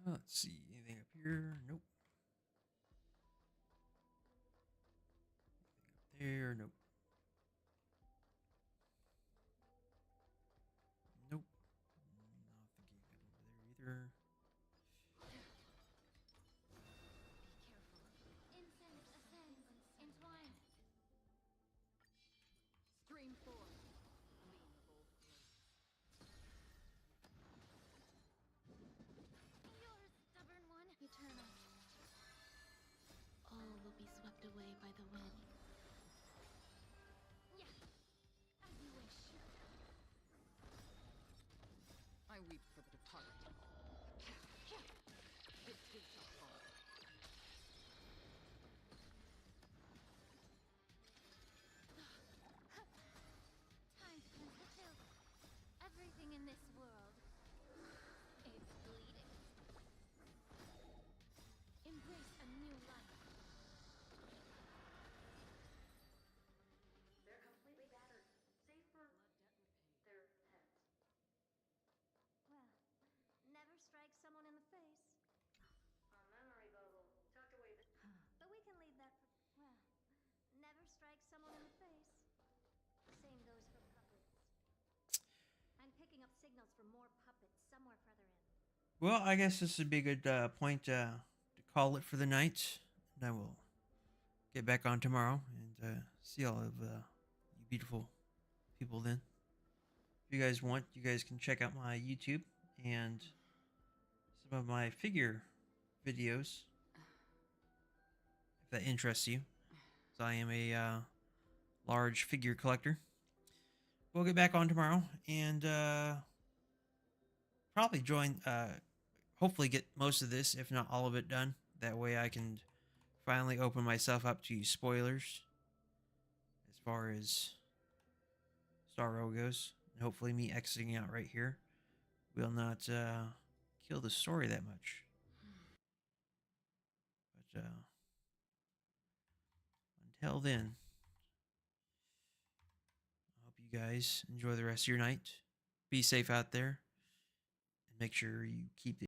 Let's see. Anything up here? Nope. Anything up there? Nope. Nope. Not thinking of over there either. Incense ascends. Entwine. Stream forth. Lean of old grace. You're a stubborn one. Eternal. All will be swept away by the wind. Yeah. As you wish. I weep for the departed. It too shall fall. Time to cleanse the filth. Everything in this world is bleeding. Embrace a new life. They're completely battered, save for their heads. Well, never strike someone in the face. A memory bubble tucked away. But we can leave that for, well, never strike someone in the face. Same goes for puppets. I'm picking up signals from more puppets somewhere further in. Well, I guess this would be a good point to call it for the night. And I will get back on tomorrow and see all of you beautiful people then. If you guys want, you guys can check out my YouTube and some of my figure videos if that interests you. So I am a large figure collector. We'll get back on tomorrow and probably join, hopefully get most of this, if not all of it, done. That way I can finally open myself up to spoilers as far as Star Row goes. And hopefully me exiting out right here will not kill the story that much. But until then, I hope you guys enjoy the rest of your night. Be safe out there. And make sure you keep the